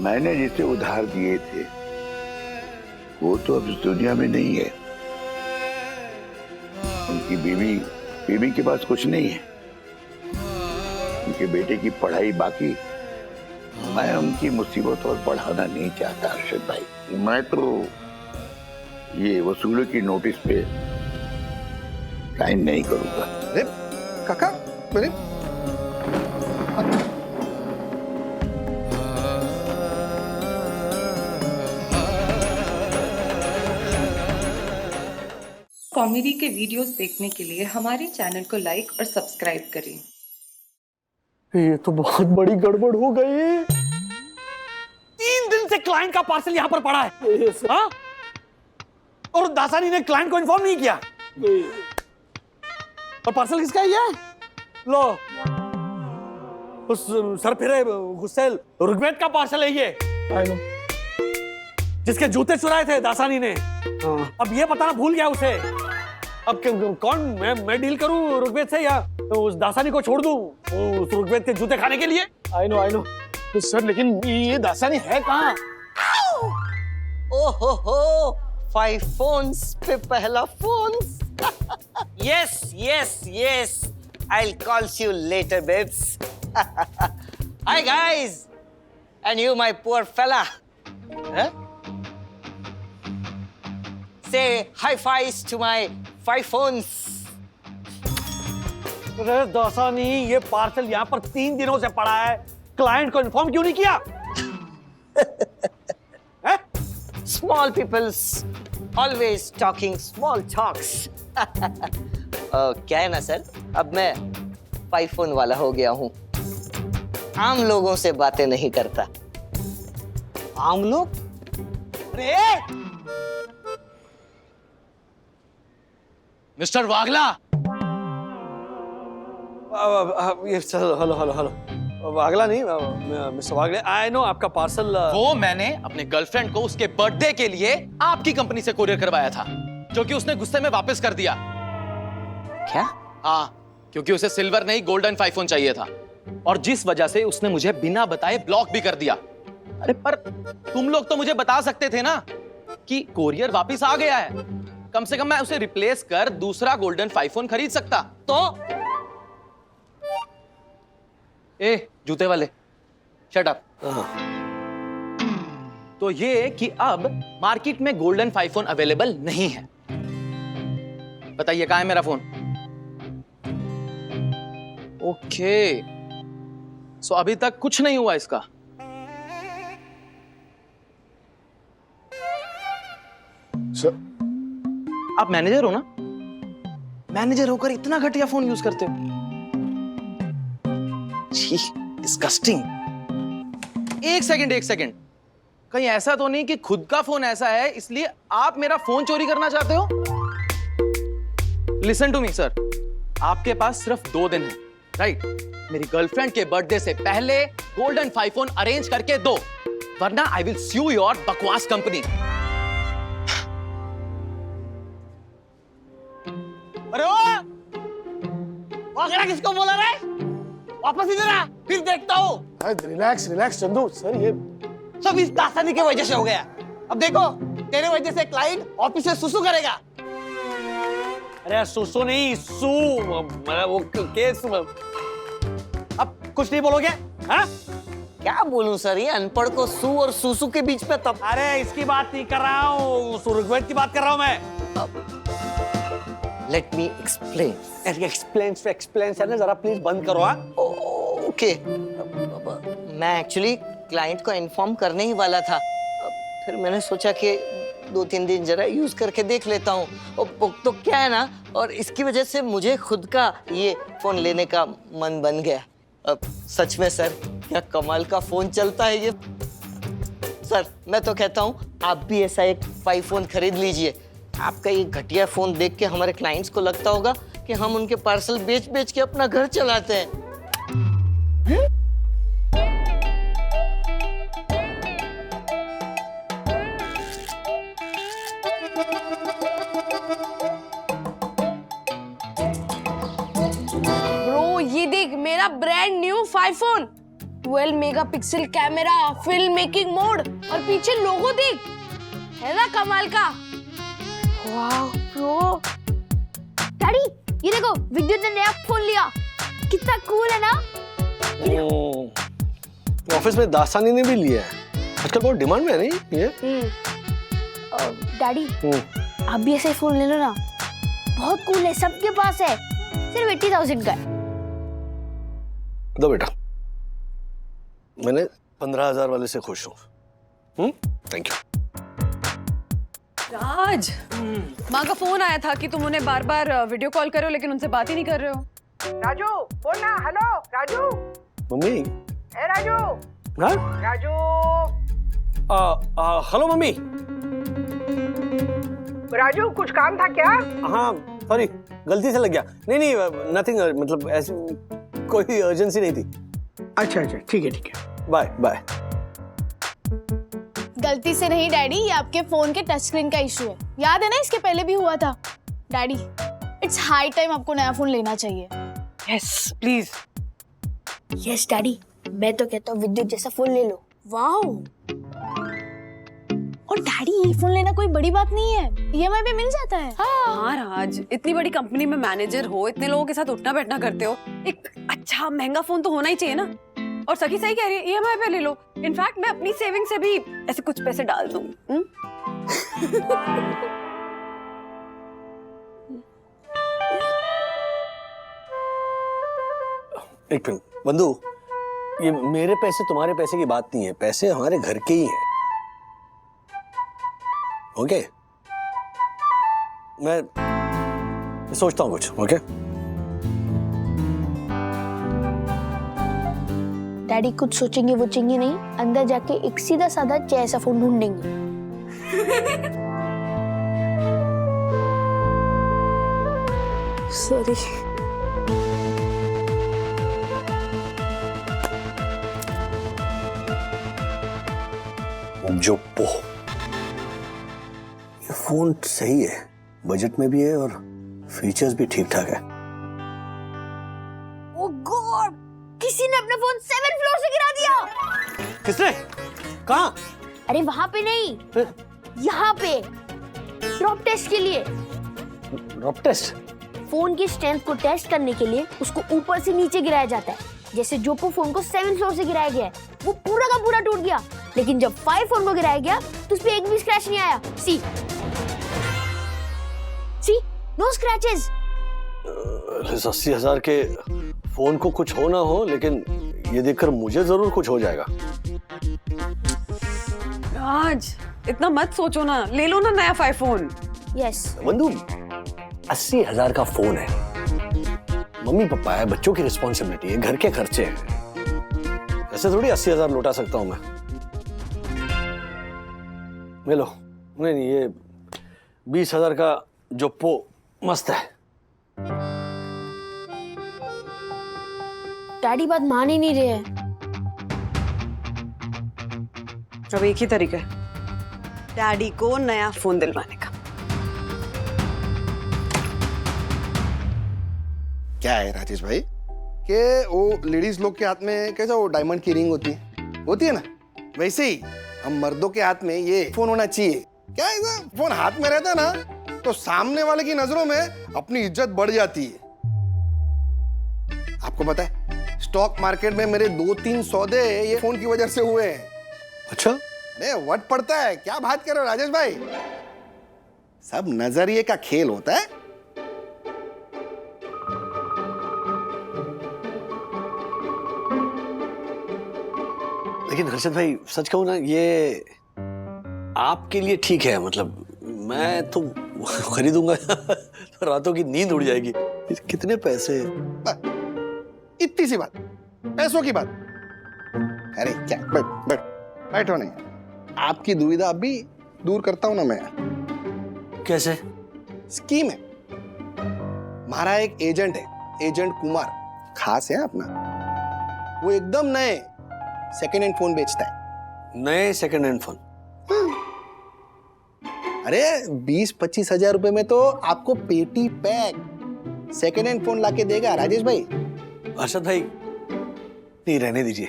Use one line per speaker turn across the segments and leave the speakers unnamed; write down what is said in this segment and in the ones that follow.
मैंने जिसे उधार दिए थे वो तो अब इस दुनिया में नहीं है। उनकी बीवी के पास कुछ नहीं है। उनके बेटे की पढ़ाई बाकी। मैं उनकी मुसीबत और बढ़ाना नहीं चाहता अर्शद भाई। मैं तो ये वसूली की नोटिस पे साइन नहीं करूंगा।
अरे काका, अरे
कॉमेडी के वीडियोस देखने के लिए हमारे चैनल को लाइक और सब्सक्राइब करें।
ये तो बहुत बड़ी गड़बड़ हो गई। 3 दिन से क्लाइंट का पार्सल यहाँ पर पड़ा है। हाँ? और दासानी ने क्लाइंट को इन्फॉर्म नहीं किया। और पार्सल किसका है ये? लो, उस सरफिरे गुस्सेल रुग्वेद का पार्सल है ये। जिसके जूते चुराए थे दासानी ने। अब ये बताना भूल गया उसे। अब कौन मैं डील करूं रुग्वेद से या उस दासानी को छोड़ दूं उस रुग्वेद के जूते खाने के लिए? आई नो तो सर, लेकिन ये दासानी है कहाँ?
ओहो 5 फोन्स पे पहला phone. yes I'll call you later babes. Hi guys, and you my poor fella, huh? Say high fives to my 5 phones.
अरे दासानी, ये पार्सल यहाँ पर 3 दिनों से पड़ा है, क्लाइंट को इन्फॉर्म क्यों नहीं किया?
Small people's always talking small talks. क्या है ना सर, अब मैं 5 फोन वाला हो गया हूँ। आम लोगों से बातें नहीं करता। आम लोग? अरे
मिस्टर वागला,
ये हेलो वागला नहीं, मिस्टर वागले। आई नो आपका पार्सल।
वो मैंने अपने गर्लफ्रेंड को उसके बर्थडे के लिए आपकी कंपनी से कोरियर करवाया था, जो कि उसने गुस्से में वापस कर दिया।
क्या?
हाँ, क्योंकि उसे सिल्वर नहीं गोल्डन 5 फोन चाहिए था, और जिस वजह से उसने मुझे बिना बताए ब्लॉक भी कर दिया। अरे पर तुम लोग तो मुझे बता सकते थे ना कि कोरियर वापस आ गया है। कम से कम मैं उसे रिप्लेस कर दूसरा गोल्डन 5 फोन खरीद सकता। तो ए जूते वाले, शट अप। तो ये कि अब मार्केट में गोल्डन 5 फोन अवेलेबल नहीं है। बताइए कहाँ है मेरा फोन? ओके, सो अभी तक कुछ नहीं हुआ इसका।
सर,
आप मैनेजर हो ना? मैनेजर होकर इतना घटिया फोन यूज करते हो? छी, डिस्गस्टिंग। एक सेकंड, कहीं ऐसा तो नहीं कि खुद का फोन ऐसा है इसलिए आप मेरा फोन चोरी करना चाहते हो? लिसन टू मी सर, आपके पास सिर्फ 2 दिन है, राइट? मेरी गर्लफ्रेंड के बर्थडे से पहले गोल्डन 5 फोन अरेंज करके दो, वरना आई विल स्यू योर बकवास कंपनी।
अरे वागड़ा किसको बोला रे? वापस इधर आ, फिर देखता हूँ।
रिलैक्स चंदू। सर, ये
सब इस दासानी की वजह से हो गया। अब देखो, तेरे वजह से क्लाइंट ऑफिस से सुसु करेगा।
अरे सुसु नहीं, सू, वो केस। अब कुछ नहीं बोलोगे? हाँ?
क्या बोलूं सर, ये अनपढ़ को सू और सुसु के बीच में तब।
अरे इसकी बात नहीं कर रहा हूँ, सुरगवेद की बात कर रहा हूँ मैं।
Let me explain.
Explain sir, जरा प्लीज बंद करो।
ओके, मैं एक्चुअली क्लाइंट को इन्फॉर्म करने ही वाला था, फिर मैंने सोचा कि 2-3 दिन जरा यूज करके देख लेता हूँ। तो क्या है ना, और इसकी वजह से मुझे खुद का ये फोन लेने का मन बन गया। अब सच में सर, क्या कमाल का फोन चलता है ये। सर, मैं तो कहता हूँ आप भी ऐसा एक 5 फोन खरीद लीजिए। आपका ये घटिया फोन देख के हमारे क्लाइंट्स को लगता होगा कि हम उनके पार्सल बेच के अपना घर चलाते हैं।
ब्रो, ये देख मेरा brand new 5 phone. 12 megapixel camera, film making mode और पीछे लोगो देख, है ना कमाल का। वाह ब्रो। डैडी ये देखो, विद्युत ने नया फोन लिया, कितना कूल है ना।
ऑफिस में दासानी ने भी लिया है, आजकल बहुत डिमांड में है नहीं ये।
डैडी आप भी ऐसे फोन ले लो ना, बहुत कूल है, सबके पास है, सिर्फ 80,000 का है।
दो बेटा, मैंने 15,000 वाले से खुश हूँ। Thank you.
राज, माँ का फोन आया था कि तुम उन्हें बार बार वीडियो कॉल कर रहे हो लेकिन उनसे बात ही नहीं कर रहे हो।
राजू बोल ना। हेलो राजू।
मम्मी।
ए राजू।
हाँ?
राजू।
Hello mummy.
राजू कुछ काम था क्या?
हाँ सॉरी, गलती से लग गया। नहीं नथिंग, मतलब ऐसी कोई अर्जेंसी नहीं थी।
अच्छा ठीक है।
Bye bye.
गलती से नहीं डैडी, ये आपके फोन के टच स्क्रीन का इशू है, याद है ना, इसके पहले भी हुआ था। डैडी इट्स हाई टाइम आपको नया फोन लेना चाहिए।
Yes please.
यस डैडी, मैं तो कहता हूँ विद्युत जैसा फोन ले लो। वाओ। और डैडी ये फोन लेना कोई बड़ी बात नहीं है, ईएमआई पे मिल जाता है।
हाँ राज, इतनी बड़ी कंपनी में मैनेजर हो, इतने लोगों के साथ उठना बैठना करते हो, एक अच्छा महंगा फोन तो होना ही चाहिए ना। और सखी सही कह रही है, ईएमआई पे ले लो। इनफैक्ट मैं अपनी सेविंग से भी ऐसे कुछ पैसे डाल दूंगी।
एक मिनट बंधु, ये मेरे पैसे तुम्हारे पैसे की बात नहीं है, पैसे हमारे घर के ही हैं। ओके मैं सोचता हूँ कुछ। ओके
डैडी कुछ सोचेंगे वोचेंगे नहीं, अंदर जाके एक सीधा साधा जैसा फोन ढूंढेंगे। सॉरी।
जोप्पो, ये फोन सही है, बजट में भी है और फीचर्स भी ठीक ठाक है।
ओह गॉड, किसी ने अपना फोन 7th फ्लोर से गिरा दिया।
किसने? कहाँ?
अरे वहां पे नहीं,
फिर?
यहाँ पे ड्रॉप टेस्ट के लिए।
Drop test?
फोन की स्ट्रेंथ को टेस्ट करने के लिए उसको ऊपर से नीचे गिराया जाता है। जैसे जोप्पो फोन को 7th फ्लोर से गिराया गया है, वो पूरा का पूरा टूट गया। लेकिन जब 5 फोन को गिराया गया तो उसपे एक भी स्क्रैच नहीं आया। सी नो स्क्रैचेस।
80,000 के फोन को कुछ हो ना हो, लेकिन ये देखकर मुझे जरूर कुछ हो जाएगा।
राज इतना मत सोचो ना, ले लो ना नया 5 फोन।
यस
बंधु, 80,000 का फोन है, मम्मी पापा है, बच्चों की रिस्पॉन्सिबिलिटी है, घर के खर्चे हैं, ऐसे थोड़ी 80,000 लौटा सकता हूं मैं। ले लो। नहीं ये 20,000 का जोप्पो मस्त है।
डैडी बात मान ही नहीं रहे हैं।
अब एक ही तरीका है डैडी को नया फोन दिलवाने का।
क्या है राजेश भाई कि वो लेडीज लोग के हाथ में कैसा वो डायमंड की रिंग होती है ना, वैसे ही हम मर्दों के हाथ में ये फोन होना चाहिए। क्या ऐसा फोन हाथ में रहता है ना तो सामने वाले की नजरों में अपनी इज्जत बढ़ जाती है। आपको पता है स्टॉक मार्केट में मेरे 2-3 सौदे ये फोन की वजह से हुए हैं।
अच्छा?
अरे वट पड़ता है, क्या बात कर रहे हो राजेश भाई, सब नजरिए का खेल होता है।
लेकिन हर्षद भाई सच कहूं ना, ये आपके लिए ठीक है, मतलब मैं तो खरीदूंगा तो रातों की नींद उड़ जाएगी। कितने पैसे?
इतनी सी बात, पैसों की बात। अरे क्या, बैठो नहीं, आपकी दुविधा अभी दूर करता हूं ना मैं।
कैसे?
स्कीम है, हमारा एक एजेंट है, एजेंट कुमार, खास है अपना, वो एकदम नए सेकेंड हैंड फोन बेचता है।
नए सेकंड हैंड फोन?
अरे 20-25 हजार रुपए में तो आपको पेटी पैक सेकेंड हैंड फोन लाके देगा राजेश भाई।
हर्षद भाई नहीं, रहने दीजिए,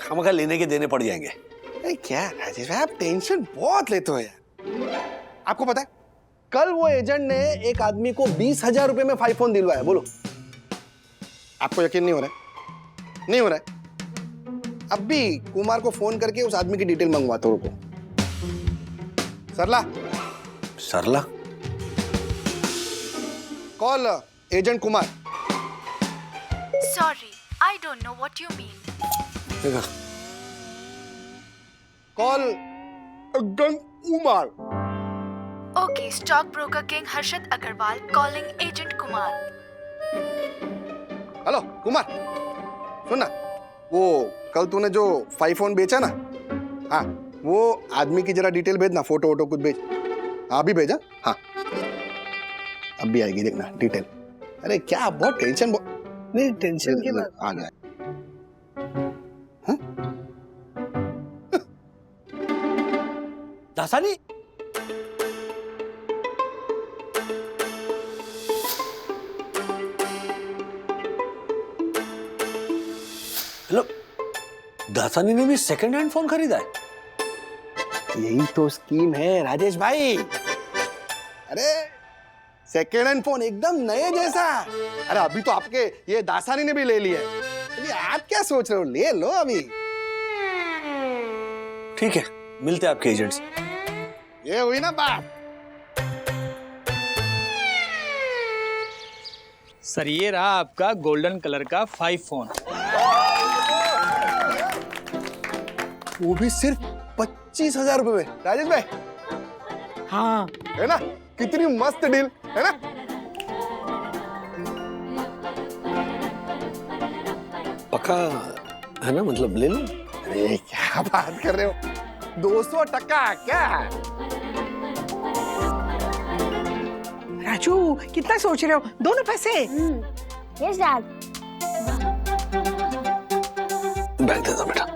हम लेने के देने पड़ जाएंगे।
अरे क्या राजेश भाई, आप टेंशन बहुत लेते हो यार। आपको पता है कल वो एजेंट ने एक आदमी को 20,000 रुपए में 5 फोन दिलवाया। बोलो, आपको यकीन नहीं हो रहा है? नहीं हो रहा है? अब भी कुमार को फोन करके उस आदमी की डिटेल मंगवाता हूं। रुको। Sarla call agent Kumar.
Sorry, I don't know what you mean.
देखा, call agent Kumar.
Okay, stockbroker King Harshad Agarwal calling Agent Kumar.
Hello Kumar, सुनना, वो कल तूने जो 5 फोन बेचा ना, हाँ वो आदमी की जरा डिटेल भेजना, फोटो वोटो कुछ भेज। अभी भेजा? हाँ अब भी आएगी, देखना डिटेल। अरे क्या बहुत टेंशन,
नहीं टेंशन की बात।
आ गया।
दासानी, हेलो, दासानी ने भी सेकंड हैंड फोन खरीदा है?
यही तो स्कीम है राजेश भाई। अरे सेकेंड हैंड फोन एकदम नए जैसा। अरे अभी तो आपके ये दासानी ने भी ले लिया है। अभी आप क्या सोच रहे हो, ले लो अभी।
ठीक है, मिलते हैं आपके एजेंट से।
ये हुई ना बात।
सर ये रहा आपका गोल्डन कलर का 5 फोन।
वो भी सिर्फ 25,000 रुपए में। राजेश भाई,
हाँ
है ना, कितनी मस्त डील है ना।
पक्का है ना, मतलब ले लो।
अरे क्या बात कर रहे हो, 200% क्या।
राजू कितना सोच रहे हो, दोनों पैसे।
Yes dad.
बैग दे दो बेटा।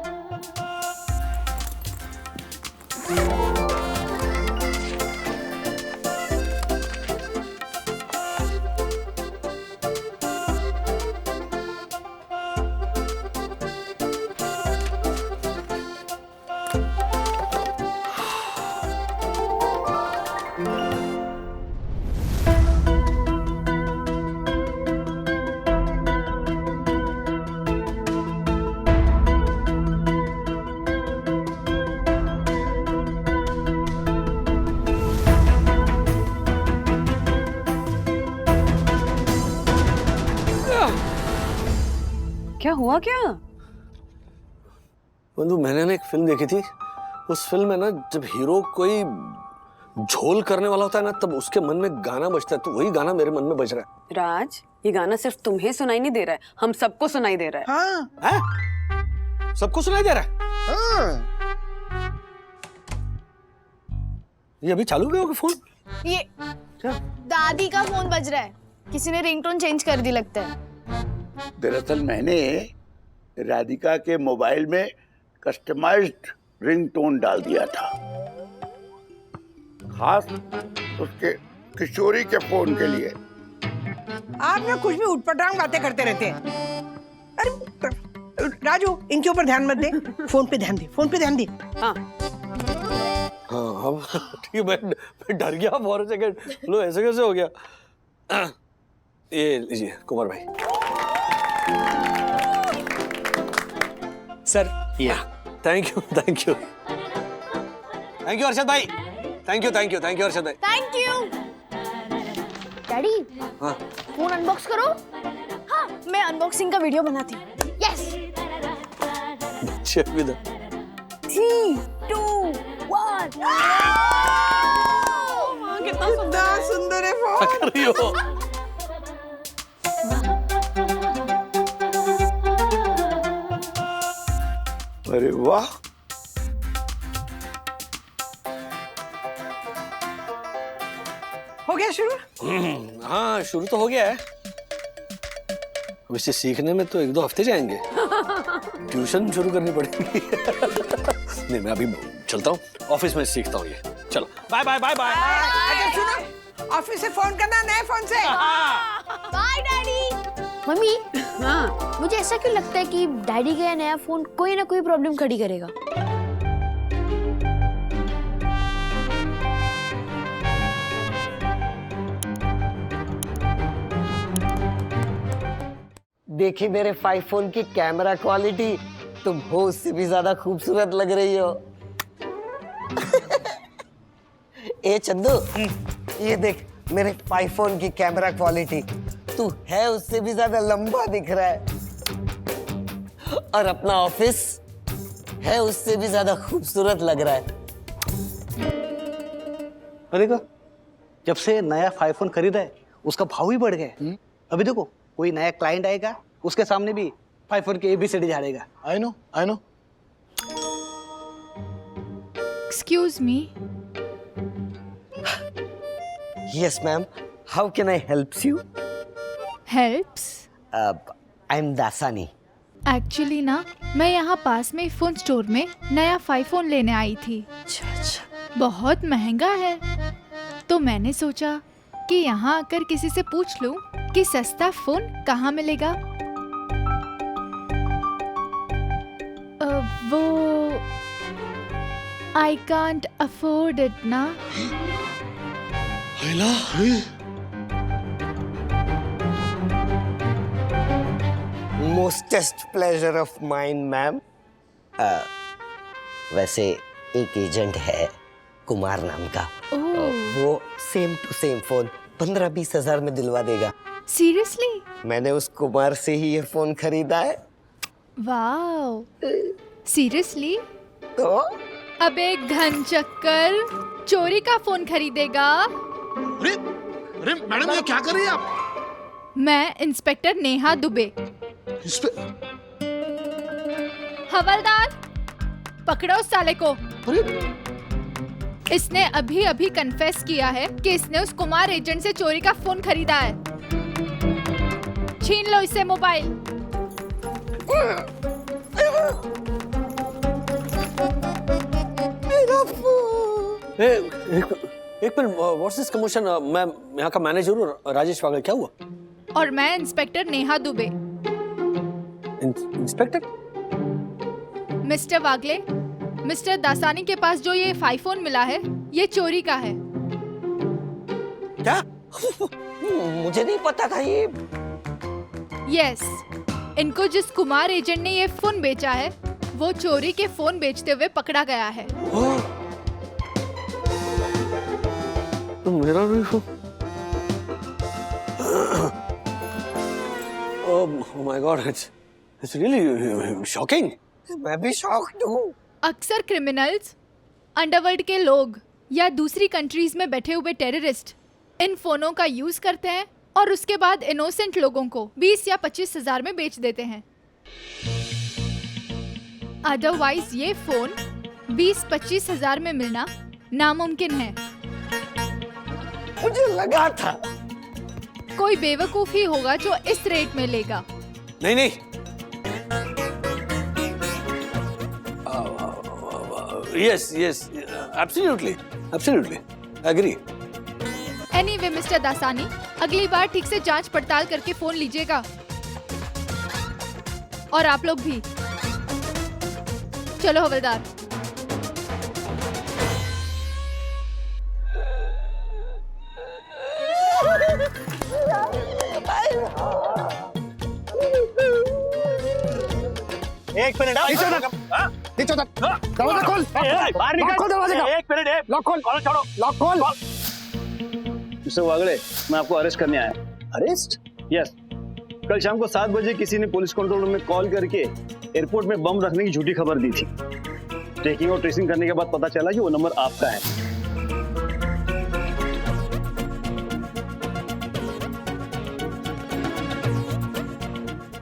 क्या हुआ क्या?
बंधु, मैंने ना एक फिल्म देखी थी। उस फिल्म में ना जब हीरो कोई झोल करने वाला होता है ना, तब उसके मन में गाना बजता है। तो वही गाना मेरे मन में बज रहा है।
राज, ये गाना सिर्फ तुम्हें सुनाई नहीं दे रहा है, हम सबको सुनाई दे रहा है।
हाँ
हैं? सबको सुनाई दे रहा है?
हाँ।
ये अभी चालू भी होगा फोन?
ये
क्या?
दादी का फोन बज रहा है, किसी ने रिंगटोन चेंज कर दी लगता है।
दरअसल मैंने राधिका के मोबाइल में कस्टमाइज्ड रिंगटोन डाल दिया था, खास उसके किशोरी के फोन के लिए।
आप ना कुछ भी उठपटांग बातें करते रहते हैं। अरे राजू, इनके ऊपर ध्यान मत दे, फोन पे ध्यान दे, फोन पे ध्यान दे।
हाँ
हाँ अब ठीक है। मैं डर गया फॉर अ सेकंड। लो ऐसे कैसे हो गया? ये लीजिए कुमार भाई।
सर ये
thank you thank you thank you Harshad भाई। Thank you thank you thank you Harshad भाई।
Thank you. डैडी,
हाँ
फोन अनबॉक्स करो। हाँ, मैं अनबॉक्सिंग का वीडियो बनाती हूँ। यस।
Check with
3, 2, 1।
कितना सुंदर है फोन।
क्या कर रही हो?
अरे वाह,
हो गया शुरू।
हाँ शुरू तो हो गया है। अब इसे सीखने में तो 1-2 हफ्ते जाएंगे। ट्यूशन शुरू करनी पड़ेगी। नहीं मैं अभी चलता हूँ, ऑफिस में सीखता हूँ ये। चलो बाय बाय बाय बाय।
अच्छा सुनो, ऑफिस से फोन करना, नए फोन से।
Bye daddy. मम्मी
हाँ
मुझे ऐसा क्यों लगता है कि डैडी का नया फोन कोई ना कोई प्रॉब्लम खड़ी करेगा।
देखिए मेरे 5 फोन की कैमरा क्वालिटी, तुम हो उससे भी ज्यादा खूबसूरत लग रही हो। ए चंदू, ये देख मेरे 5 फोन की कैमरा क्वालिटी, तू है उससे भी ज्यादा लंबा दिख रहा है। और अपना ऑफिस है उससे भी ज्यादा खूबसूरत लग रहा है।
अरे देखो, जब से नया 5 फोन खरीदा है उसका भाव ही बढ़ गया। अभी देखो कोई नया क्लाइंट आएगा उसके सामने भी 5 फोन के ABCD झाड़ेगा।
I know
excuse me,
yes ma'am, how can I help you?
Helps?
I am Dasani.
Actually ना मैं यहाँ पास में फोन स्टोर में नया 5 फोन लेने आई थी। बहुत महंगा है, तो मैंने सोचा कि यहाँ आकर किसी से पूछ लूं कि सस्ता फोन कहाँ मिलेगा। वो आई कांट अफोर्ड इट ना।
मोस्टेस्ट प्लेजर ऑफ माइन मैम। वैसे एक एजेंट है कुमार नाम का, वो सेम टू सेम फोन 15-20 हजार में दिलवा देगा।
सीरियसली?
मैंने उस कुमार से ही ये फोन खरीदा है।
Wow, seriously?
तो
अब एक घन चक्कर चोरी का फोन खरीदेगा।
अरे मैडम, ये क्या कर रही हैं आप?
मैं इंस्पेक्टर नेहा दुबे। हवलदार, पकड़ो उस साले को। इसने अभी अभी कन्फेस किया है कि इसने उस कुमार एजेंट से चोरी का फोन खरीदा है। छीन लो इससे मोबाइल।
एक मिनट, व्हाट्स दिस कमोशन? मैं यहाँ का मैनेजर हूँ, राजेश वागले। क्या हुआ?
और मैं inspector Neha Dubey.
Inspector?
Mister Wagle, mister Dasani के पास जो ये 5 फोन मिला है ये चोरी का है।
क्या?
मुझे नहीं पता था ये।
यस, इनको जिस कुमार एजेंट ने ये फोन बेचा है वो चोरी के फोन बेचते हुए पकड़ा गया है।
तो मेरा भी phone. Oh my God, it's really shocking.
मैं भी शॉक्ड हूँ।
अक्सर क्रिमिनल्स, अंडरवर्ल्ड के लोग या दूसरी कंट्रीज में बैठे हुए टेररिस्ट इन फोनों का यूज करते हैं और उसके बाद इनोसेंट लोगों को 20 या 25 हजार में बेच देते हैं। अदरवाइज ये फोन 20-25 हजार में मिलना नामुमकिन है।
मुझे लगा था
कोई बेवकूफ ही होगा जो इस रेट में लेगा।
नहीं, yes, absolutely, agree.
Anyway mister Dasani, अगली बार ठीक से जांच पड़ताल करके फोन लीजिएगा। और आप लोग भी। चलो हवलदार।
एक मिनट,
दरवाजा खोल।
बाहर निकल।
खोल दरवाजे का।
एक मिनट,
लॉक खोल।
कॉलर छोड़ो।
लॉक खोल।
मिस्टर वागले, मैं आपको अरेस्ट करने आया। अरेस्ट? यस। कल शाम को 7 बजे किसी ने पुलिस कंट्रोल रूम में कॉल करके एयरपोर्ट में बम रखने की झूठी खबर दी थी। ट्रैकिंग और ट्रेसिंग करने के बाद पता चला कि वो नंबर आपका है।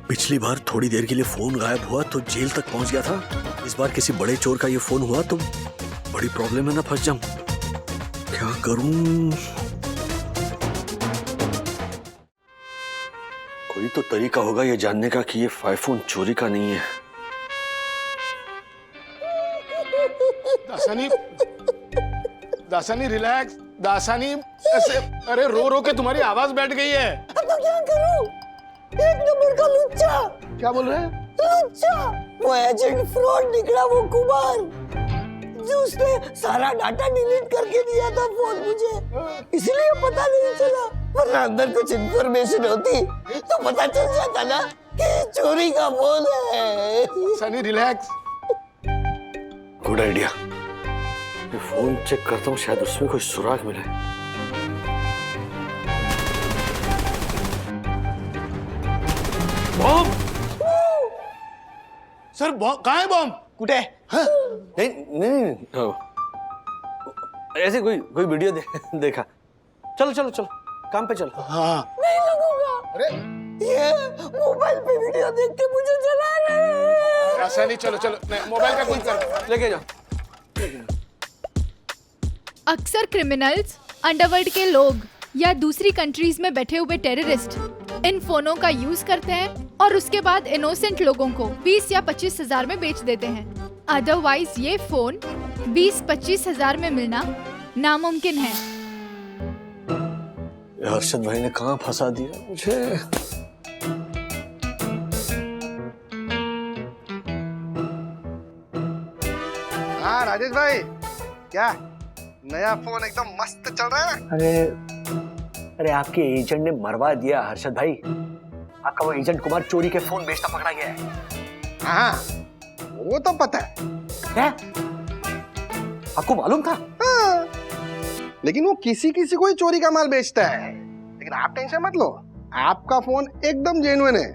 पिछली बार थोड़ी देर के लिए फोन गायब हुआ तो जेल तक पहुंच गया था। इस बार किसी बड़े चोर का ये फोन हुआ तो बड़ी प्रॉब्लम में ना फंस जाऊं। क्या करूं? कोई तो तरीका होगा ये जानने का कि ये 5 फोन चोरी का नहीं है।
दासानी रिलैक्स। दासानी ऐसे, अरे रो रो के तुम्हारी आवाज बैठ गई है।
अब तो क्या करूं? एक नंबर का लुच्चा।
क्या बोल रहे हैं?
लुच्चा, वो एजेंट फ्रॉड निकला, वो कुमार जो उसने सारा डाटा डिलीट करके दिया था फोन मुझे, इसलिए पता नहीं चला, वरना अंदर कुछ इंफॉर्मेशन होती तो पता चल जाता ना कि चोरी का फोन है।
सनी रिलैक्स।
Good idea. मैं फोन चेक करता हूँ, शायद उसमें कोई सुराग मिले।
बॉम्ब सर, कहाँ है बॉम्ब?
कुठे?
नहीं नहीं नहीं, नहीं। ऐसे कोई कोई वीडियो देखा। चलो चलो चलो, काम पे चलो।
हाँ।
नहीं लगूंगा।
अरे
ये मोबाइल पे वीडियो देख के मुझे जला रहे हैं।
ऐसा नहीं, चलो चलो, मोबाइल का कुछ कर,
लेके जाओ।
अक्सर क्रिमिनल्स, अंडरवर्ल्ड के लोग या दूसरी कंट्रीज में बैठे हुए टेररिस्ट इन फोनों का यूज करते हैं और उसके बाद इनोसेंट लोगों को 20 या 25 हजार में बेच देते हैं। अदरवाइज ये फोन 20-25 हजार में मिलना नामुमकिन है।
हर्षद भाई ने कहाँ फंसा दिया मुझे।
हाँ राजेश भाई, क्या नया फोन एकदम मस्त चल रहा है ना?
अरे आपके एजेंट ने मरवा दिया हर्षद भाई। आपका वो एजेंट कुमार चोरी के फोन बेचता पकड़ा गया है।
हाँ, वो तो पता है।
क्या? आपको मालूम था?
हाँ, लेकिन वो किसी किसी को ही चोरी का माल बेचता है। लेकिन आप टेंशन मत लो, आपका फोन एकदम जेन्युइन है।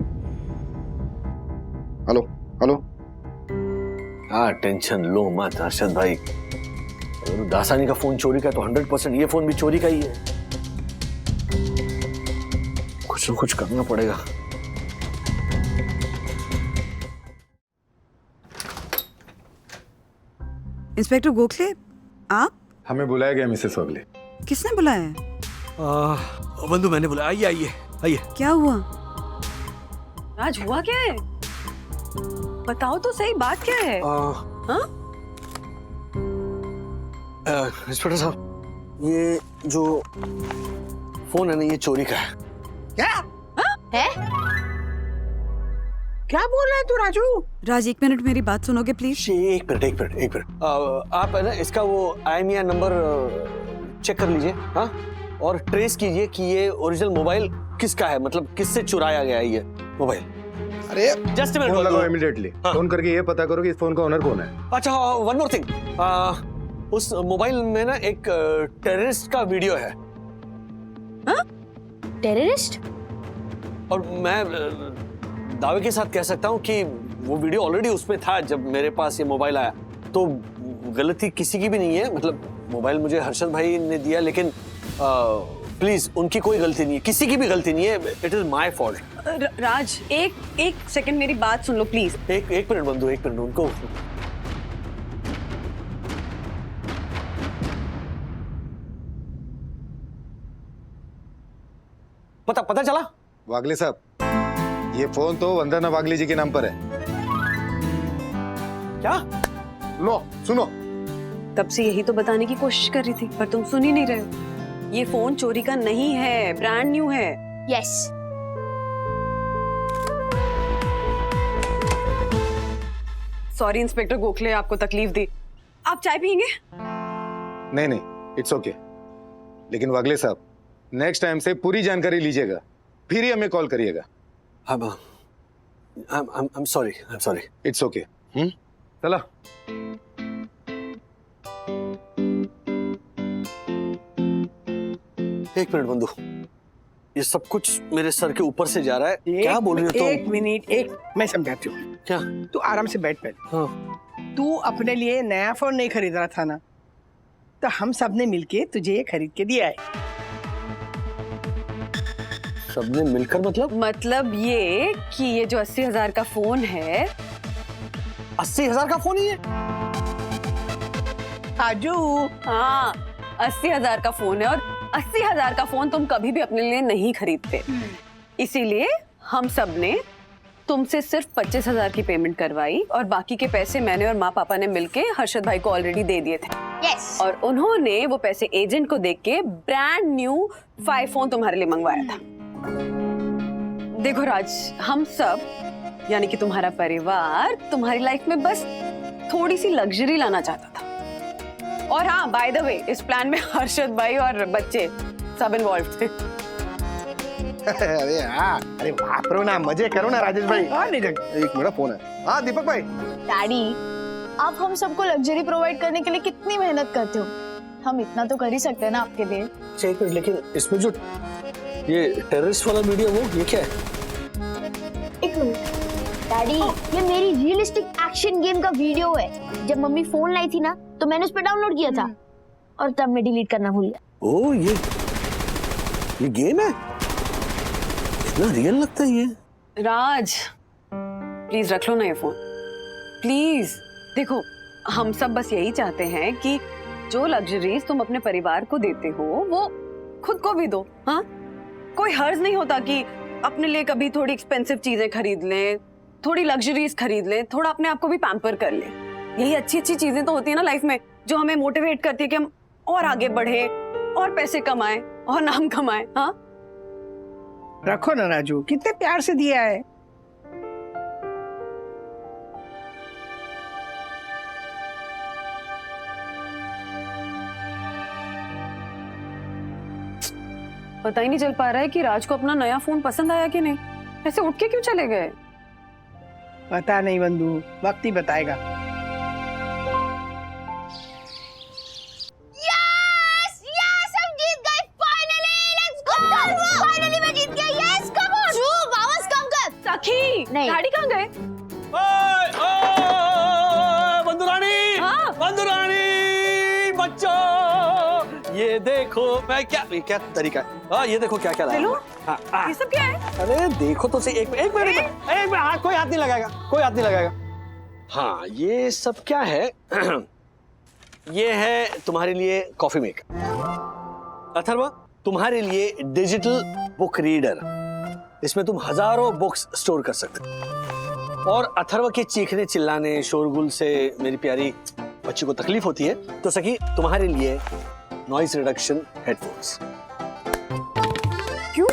Hello hello.
हाँ, टेंशन लो मत हर्षद भाई। अगर दासानी का फोन चोरी का तो 100% ये फोन भी चोरी का ही है। कुछ न कुछ करना पड़ेगा।
इंस्पेक्टर गोखले, आप?
हमें बुलाया गया मिसेस वागले।
किसने बुलाया है?
बंधु मैंने बोला। आइए आइए आइए।
क्या हुआ? राज, हुआ क्या है? बताओ तो सही, बात क्या है? हाँ?
इंस्पेक्टर साहब, ये जो फोन है ना, ये चोरी का है।
क्या
है?
क्या बोल रहा है तू राजू?
राज, 1 मिनट मेरी बात सुनोगे प्लीज?
एक मिनट। आप है ना इसका वो IMEI नंबर चेक कर लीजिए। हाँ, और ट्रेस कीजिए कि ये ओरिजिनल मोबाइल किसका है, मतलब किससे चुराया गया है ये मोबाइल।
अरे
जस्ट मिनट,
फोन लगाओ इमीडिएटली। फोन करके ये पता करो कि इस फोन का ओनर कौन है।
अच्छा, वन मोर थिंग, उस मोबाइल में ना एक टेररिस्ट का वीडियो है।
टेररिस्ट?
और मैं दावे के साथ कह सकता हूँ कि वो वीडियो ऑलरेडी उसमें था जब मेरे पास ये मोबाइल आया। तो गलती किसी की भी नहीं है, मतलब मोबाइल मुझे हर्षद भाई ने दिया, लेकिन प्लीज उनकी कोई गलती नहीं है, किसी की भी गलती नहीं है। It is my fault.
Raj, एक सेकंड मेरी बात सुन लो प्लीज।
एक मिनट बंधु, एक मिनट। उनको पता चला?
वागले साहब, ये फोन तो वंदना वागले जी के नाम पर है।
क्या?
लो सुनो।
तब से यही तो बताने की कोशिश कर रही थी, पर तुम सुन ही नहीं रहे हो। ये फोन चोरी का नहीं है, ब्रांड न्यू है।
यस।
सॉरी इंस्पेक्टर गोखले, आपको तकलीफ दी। आप चाय पियेंगे?
नहीं, इट्स ओके। लेकिन वागले साहब, नेक्स्ट टाइम से पूरी जानकारी लीजिएगा, फिर ही हमें कॉल करिएगा।
I'm sorry.
It's okay. चला।
एक मिनट बंधु, ये सब कुछ मेरे सर के ऊपर से जा रहा है। क्या बोल रही हो तुम?
एक मिनट, मैं समझाती हूँ।
क्या?
तू आराम से बैठ पहले।
हाँ।
तू अपने लिए नया फोन नहीं खरीद रहा था ना, तो हम सब ने मिलके तुझे ये खरीद के दिया है।
सबने मिलकर?
मतलब ये कि ये जो 80,000 का फोन है।
80,000 का फोन ही है?
आजू,
हाँ, 80,000 का फोन है। और 80,000 का फोन तुम कभी भी अपने लिए नहीं खरीदते, इसीलिए हम सब ने तुमसे सिर्फ 25,000 की पेमेंट करवाई और बाकी के पैसे मैंने और माँ पापा ने मिलके हर्षद भाई को ऑलरेडी दे दिए थे।
यस।
और उन्होंने वो पैसे एजेंट को देके ब्रांड न्यू 5 फोन तुम्हारे लिए मंगवाया था। देखो राज, हम सब यानी कि तुम्हारा परिवार तुम्हारी लाइफ में बस थोड़ी सी लग्जरी लाना चाहता था। और हाँ, बाय द वे, इस प्लान में हर्षद भाई और बच्चे सब इन्वॉल्व थे।
अरे हाँ, अरे वापरो ना, मजे करो ना राजेश भाई। हाँ नहीं, एक मेरा फोन है। हाँ दीपक भाई।
डैडी, आप हम सबको लग्जरी प्रोवाइड करने के लिए कितनी मेहनत करते हो, हम इतना तो कर ही सकते हैं ना आपके लिए।
एक मिनट, लेकिन इसमें जो ये टेररिस्ट वाला वीडियो, वो ये क्या है?
एक मिनट डैडी, ये मेरी रियलिस्टिक एक्शन गेम का वीडियो है। जब मम्मी फोन लाई थी ना, तो मैंने उस पर डाउनलोड किया था और तब मैं डिलीट करना भूल गया।
ओह, ये गेम है? इतना रियल लगता है ये।
राज, प्लीज रख लो ना ये फोन, प्लीज। देखो, हम सब बस यही चाहते हैं कि जो लग्जरीज तुम अपने परिवार को देते हो वो खुद को भी दो। हाँ, कोई हर्ज नहीं होता कि अपने लिए कभी थोड़ी एक्सपेंसिव चीजें खरीद लें, थोड़ी लग्जरीज खरीद लें, थोड़ा अपने आप को भी पैम्पर कर लें। यही अच्छी अच्छी चीजें तो होती है ना लाइफ में, जो हमें मोटिवेट करती है कि हम और आगे बढ़े और पैसे कमाएं और नाम कमाएं। हाँ,
रखो ना राजू, कितने प्यार से दिया है।
पता ही नहीं चल पा रहा है कि राज को अपना नया फोन पसंद आया कि नहीं। ऐसे उठ के क्यों चले गए?
पता नहीं बंधु, वक्त ही बताएगा।
यस यस, हम जीत गए फाइनली। लेट्स गो, फाइनली मैं जीत गया। यस, कम ऑन शुभ, आवाज कम कर।
सखी, गाड़ी कहाँ गए?
बंदुरानी,
हाँ?
बंदुरानी, बच्चों, ये देखो मैं क्या तरीका है। हाँ, ये देखो क्या क्या लाया। हाँ,
ये सब क्या है?
अरे देखो तो सही, एक मिनट, हाँ, कोई हाथ नहीं लगाएगा, कोई हाथ नहीं लगाएगा। हाँ, ये सब क्या है? ये है तुम्हारे लिए कॉफी मेकर। अथर्व, तुम्हारे लिए डिजिटल बुक रीडर। इसमें तुम हजारों बुक्स स्टोर कर सकते हो। और अथर्व के चीखने चिल्लाने शोरगुल से मेरी प्यारी बच्ची को तकलीफ होती है, तो सखी तुम्हारे लिए नॉइज रिडक्शन हेडफोन्स।
क्यों?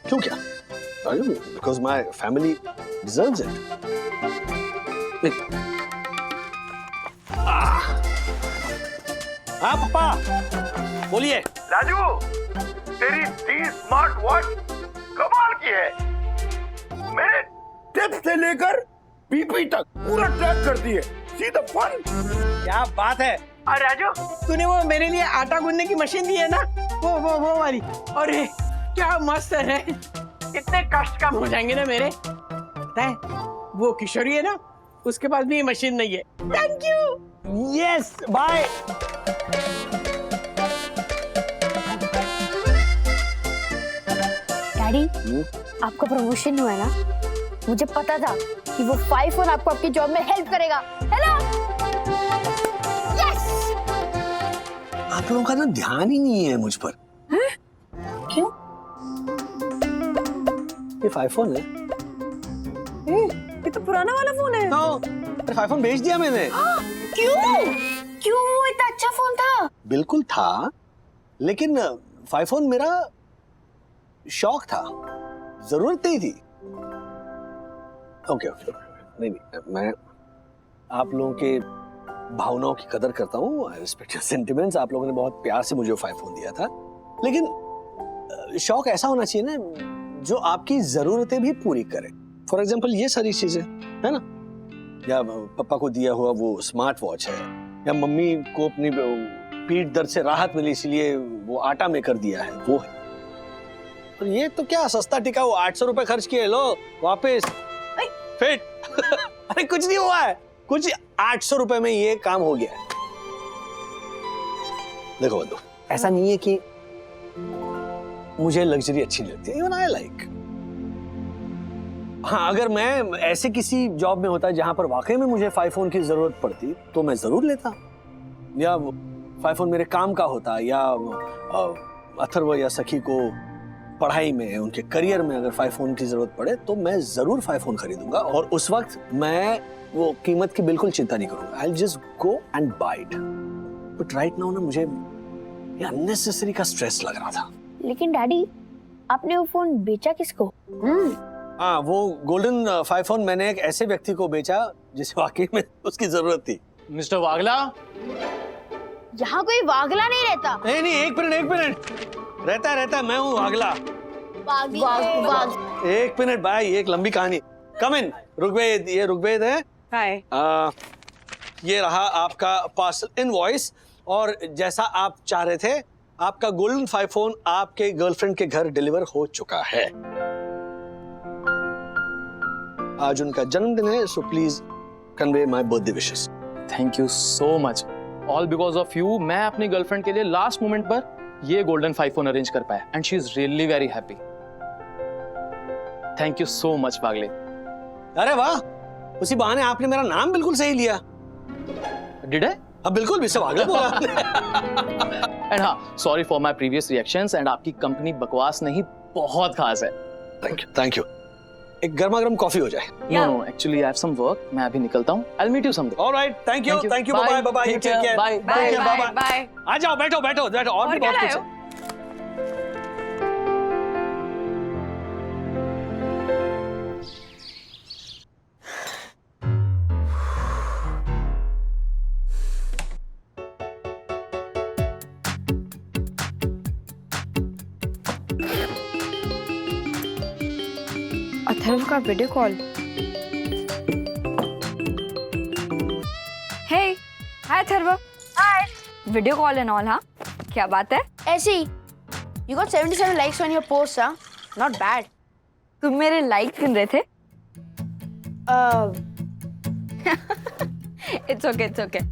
क्यों क्या? Because my family deserves it. हाँ पापा, बोलिए।
राजू, तेरी टी स्मार्ट वॉच कमाल की है। मेरे टिप से लेकर बीपी तक पूरा ट्रैक करती है। See the fun.
क्या बात है।
और राजू, तूने वो मेरे लिए आटा गूंदने की मशीन दी है ना, वो वाली, अरे क्या मस्त है। इतने कष्ट कम हो जाएंगे ना मेरे। पता है, वो किशोरी है ना, उसके पास भी ये मशीन नहीं है। Thank you.
Yes, bye.
Daddy, आपका प्रमोशन हुआ है ना, मुझे पता था कि वो 5 फोन आपको आपकी जॉब में हेल्प करेगा। Hello, yes.
आप लोगों का ना ध्यान ही नहीं है मुझ पर।
क्यों?
ये 5 फोन है।
ये तो पुराना वाला फोन है।
तो 5 फोन बेच दिया मैंने।
क्यों वो इतना अच्छा फोन था?
बिल्कुल था, लेकिन 5 फोन मेरा शौक था, जरूरत नहीं थी। ओके, नहीं, मैं आप लोगों के भावनाओं की कदर करता हूँ। I respect your sentiments. आप लोगों ने बहुत प्यार से मुझे 5 फोन दिया था, लेकिन शौक ऐसा होना चाहिए ना जो आपकी जरूरतें भी पूरी करे। फॉर एग्जाम्पल, ये सारी चीजें है ना, या पापा को दिया हुआ वो स्मार्ट वॉच है, या मम्मी को अपनी पीठ दर्द से राहत मिली इसलिए वो आटा मेकर दिया है, वो है। और ये तो क्या सस्ता टिका, वो 800 रुपए खर्च किए, लो वापस फिट। अरे कुछ नहीं हुआ है, कुछ 800 रुपए में ये काम हो गया है। देखो बंधु, ऐसा नहीं है कि मुझे लग्जरी अच्छी नहीं लगती है, इवन आई लाइक। हाँ, अगर मैं ऐसे किसी जॉब में होता जहां पर वाकई में मुझे 5 फोन की जरूरत पड़ती तो मैं जरूर लेता, या 5 फोन मेरे काम का होता, या अथर्व या सखी को पढ़ाई में, उनके करियर में अगर 5 फोन की जरूरत पड़े तो मैं जरूर 5 फोन खरीदूंगा, और उस वक्त मैं वो कीमत की बिल्कुल चिंता नहीं करूंगा। I just go and buy it. But right now ना मुझे ये अननेसेसरी का स्ट्रेस लग रहा था।
लेकिन डैडी, आपने वो फोन बेचा किसको?
हाँ, वो गोल्डन 5 फोन मैंने एक ऐसे व्यक्ति को बेचा जिसे वाकई में उसकी जरूरत थी।
मिस्टर वागला,
यहाँ कोई वागला नहीं रहता।
नहीं, एक मिनट। रहता मैं हूँ वागला। एक मिनट भाई, एक लंबी कहानी। कम इन ऋग्वेद, ये ऋग्वेद है।
हाय।
ये रहा आपका पार्सल इनवॉइस, और जैसा आप चाह रहे थे आपका गोल्डन 5 फोन आपके गर्लफ्रेंड के घर डिलीवर हो चुका है। आज उनका जन्मदिन है, so please convey my birthday wishes.
Thank you so much. All because of you मैं अपनी गर्लफ्रेंड के लिए लास्ट मोमेंट पर ये गोल्डन 5 फोन अरेंज कर पाया, and she is really very happy. Thank you so much Wagle.
अरे वाह, उसी बहाने आपने मेरा नाम बिल्कुल सही लिया।
Did I?
अब बिल्कुल मिस्टर वागले बोला।
एंड हाँ, sorry for my previous reactions, and आपकी कंपनी बकवास नहीं, बहुत खास है।
Thank you. एक गर्मा गर्म कॉफी हो जाए।
No, actually I have some work, मैं अभी निकलता हूँ। I will meet you someday.
Alright, thank you, bye bye, you take care,
bye.
आ जाओ, बैठो, और भी बहुत कुछ है।
अथर्व का video call. Hey, hi Atharv. Hi. Video call and all, हाँ? क्या बात है?
ऐसे ही। You got 77 likes on your post, huh? Not bad.
तुम मेरे लाइक गिन रहे थे? It's okay.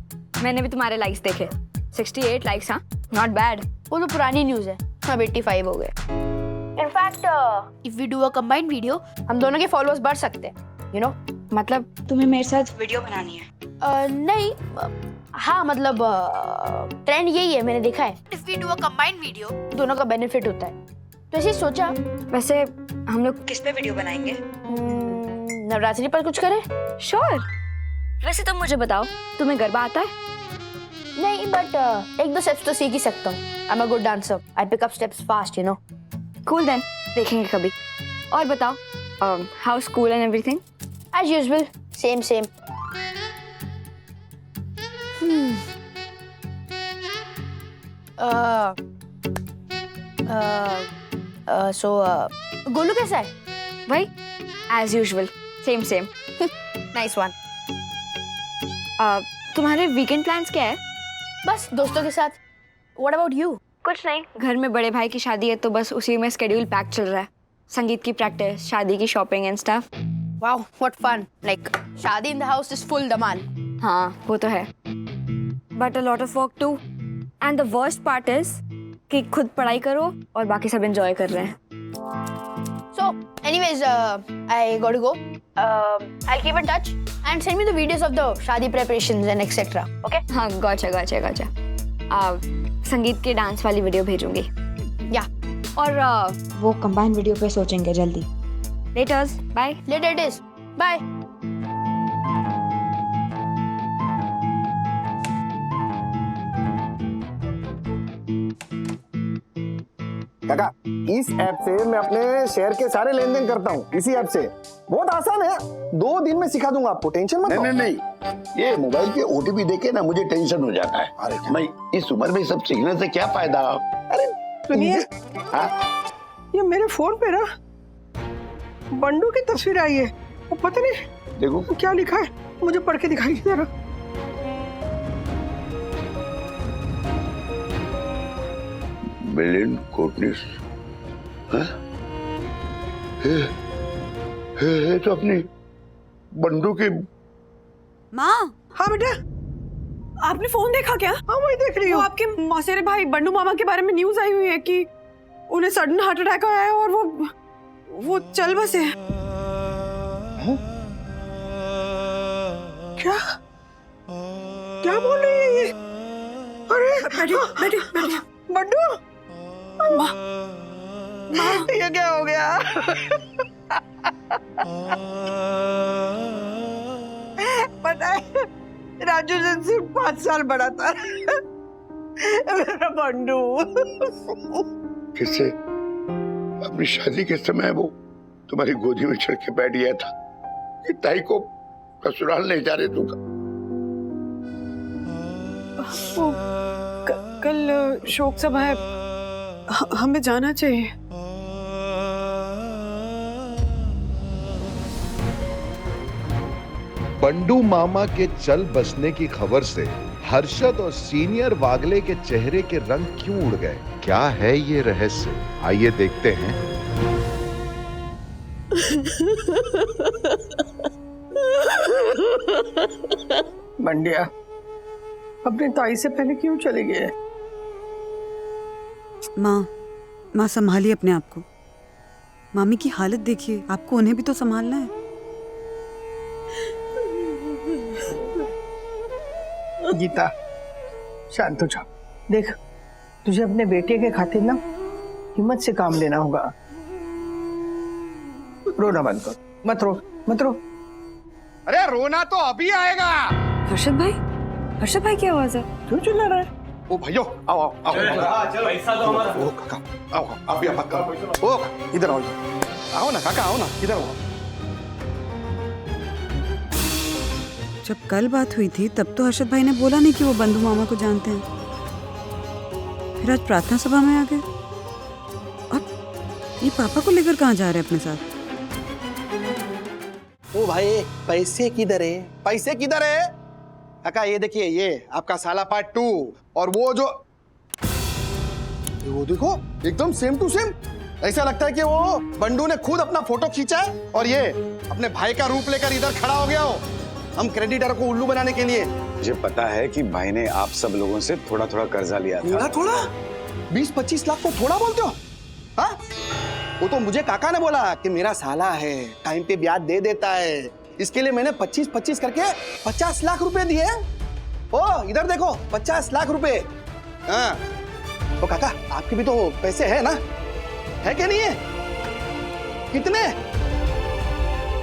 मैंने भी तुम्हारे लाइक्स देखे। 68 लाइक्स, हाँ? Not bad.
वो तो पुरानी न्यूज़ है। अब 85 हो गए। In fact, if we do a combined video, हम दोनों के followers बढ़ सकते हैं। You know?
मतलब तुम्हें मेरे साथ वीडियो बनानी है?
नहीं, हाँ मतलब ट्रेंड यही है, मैंने देखा है। If we do a combined video, दोनों का बेनिफिट होता है। तो ऐसे सोचा।
वैसे हम लोग किस पे वीडियो बनाएंगे?
नवरात्रि पर कुछ करें?
श्योर। वैसे तुम मुझे बताओ, तुम्हें गरबा आता है?
नहीं, बट एक दो स्टेप्स तो सीख ही सकता हूँ। I'm a good dancer. I pick up steps fast, you know.
Cool then, देखेंगे कभी। और बताओ, how school and everything?
As usual, same. So, Golu कैसा है?
वही, as usual, same.
Nice one.
तुम्हारे वीकेंड प्लान्स क्या है?
बस दोस्तों के साथ। What about you?
कुछ नहीं, घर में बड़े भाई की शादी है तो बस उसी में स्केड्यूल पैक चल रहा है। संगीत की प्रैक्टिस, शादी की shopping and stuff.
Wow, what fun! Like शादी in the house is full धमाल।
हाँ, वो तो है। But a lot of work too. And the worst part is कि खुद पढ़ाई करो और बाकी सब एंजॉय कर रहे हैं।
So, anyways, I got to go. I'll keep in touch and send me the videos of the शादी preparations and etc. Okay?
हाँ, gotcha. संगीत के डांस वाली वीडियो भेजूंगी।
या
और
वो कंबाइन वीडियो पे सोचेंगे जल्दी।
Laters, bye.
Later it is. Bye.
काका, इस ऐप से मैं अपने शेयर के सारे लेन देन करता हूँ। इसी ऐप से बहुत आसान है, 2 दिन में सिखा दूंगा आपको, टेंशन मत लो।
नहीं, ये मोबाइल के OTP देके ना मुझे टेंशन हो जाता है।
अरे
मैं इस उम्र में सब सीखने से क्या फायदा?
अरे सुनिए,
हाँ?
ये मेरे फोन पे ना बंडू की तस्वीर आई है। वो पता नहीं
देखो
क्या लिखा है, मुझे पढ़ के दिखाई जरा।
ब्रिलियंट कोटनिस। है तो अपनी बंडू की
माँ।
हाँ बेटा,
आपने फोन देखा क्या?
हाँ वही देख रही हूँ।
आपके मौसेरे भाई बंडू मामा के बारे में न्यूज आई हुई है कि उन्हें सडन हार्ट अटैक आया है और वो चल बसे।
क्या बोल रही है ये? अरे बैठी बंडू, ये क्या हो गया? पता है, राजू से सिर्फ 5 साल बड़ा था मेरा बंडू।
किससे? अपनी शादी के समय वो तुम्हारी गोदी में चढ़ के बैठ गया था कि ताई को ससुराल नहीं जाने दूंगा।
वो कल शोक सभा है, हमें जाना चाहिए।
बंडू मामा के चल बसने की खबर से हर्षद और सीनियर वागले के चेहरे के रंग क्यों उड़ गए? क्या है ये रहस्य? आइए देखते हैं।
बंडिया अपनी ताई से पहले क्यों चले गए?
माँ संभालिए अपने आप को। मामी की हालत देखिए, आपको उन्हें भी तो संभालना है।
गीता शांत हो जा। देख, तुझे अपने बेटे के खातिर ना हिम्मत से काम लेना होगा। रोना बंद कर, मत रो।
अरे रोना तो अभी आएगा।
हर्षद भाई की आवाज है,
क्यों चिल्ला रहा है?
ओ भाइयों आओ।
पैसा दो हमारा।
ओ काका आओ, अभी मत करो। ओ इधर आओ ना काका, आओ ना इधर आओ।
जब कल बात हुई थी तब तो हर्षद भाई ने बोला नहीं कि वो बंधु मामा को जानते हैं। फिर आज प्रार्थना सभा में आ गए। अब ये पापा को लेकर कहाँ जा रहे हैं अपने साथ?
ओ भाई पैसे किधर है? पैसे किधर है? काका ये देखिए, ये आपका साला पार्ट 2 और वो देखो एकदम सेम टू सेम। ऐसा लगता है कि वो बंडू ने खुद अपना फोटो खींचा है और ये अपने भाई का रूप लेकर इधर खड़ा हो गया हो, हम क्रेडिटर को उल्लू बनाने के लिए।
मुझे पता है कि भाई ने आप सब लोगों से थोड़ा थोड़ा कर्जा लिया था।
थोड़ा 20-25 लाख को थोड़ा बोलते हो? हाँ, वो तो मुझे काका ने बोला कि मेरा साला है, टाइम पे ब्याज दे देता है, इसके लिए मैंने 25-25 करके 50 लाख रुपए दिए। ओ इधर देखो, 50 लाख रुपए। हाँ तो काका आपके भी तो पैसे है ना, है क्या नहीं है? कितने?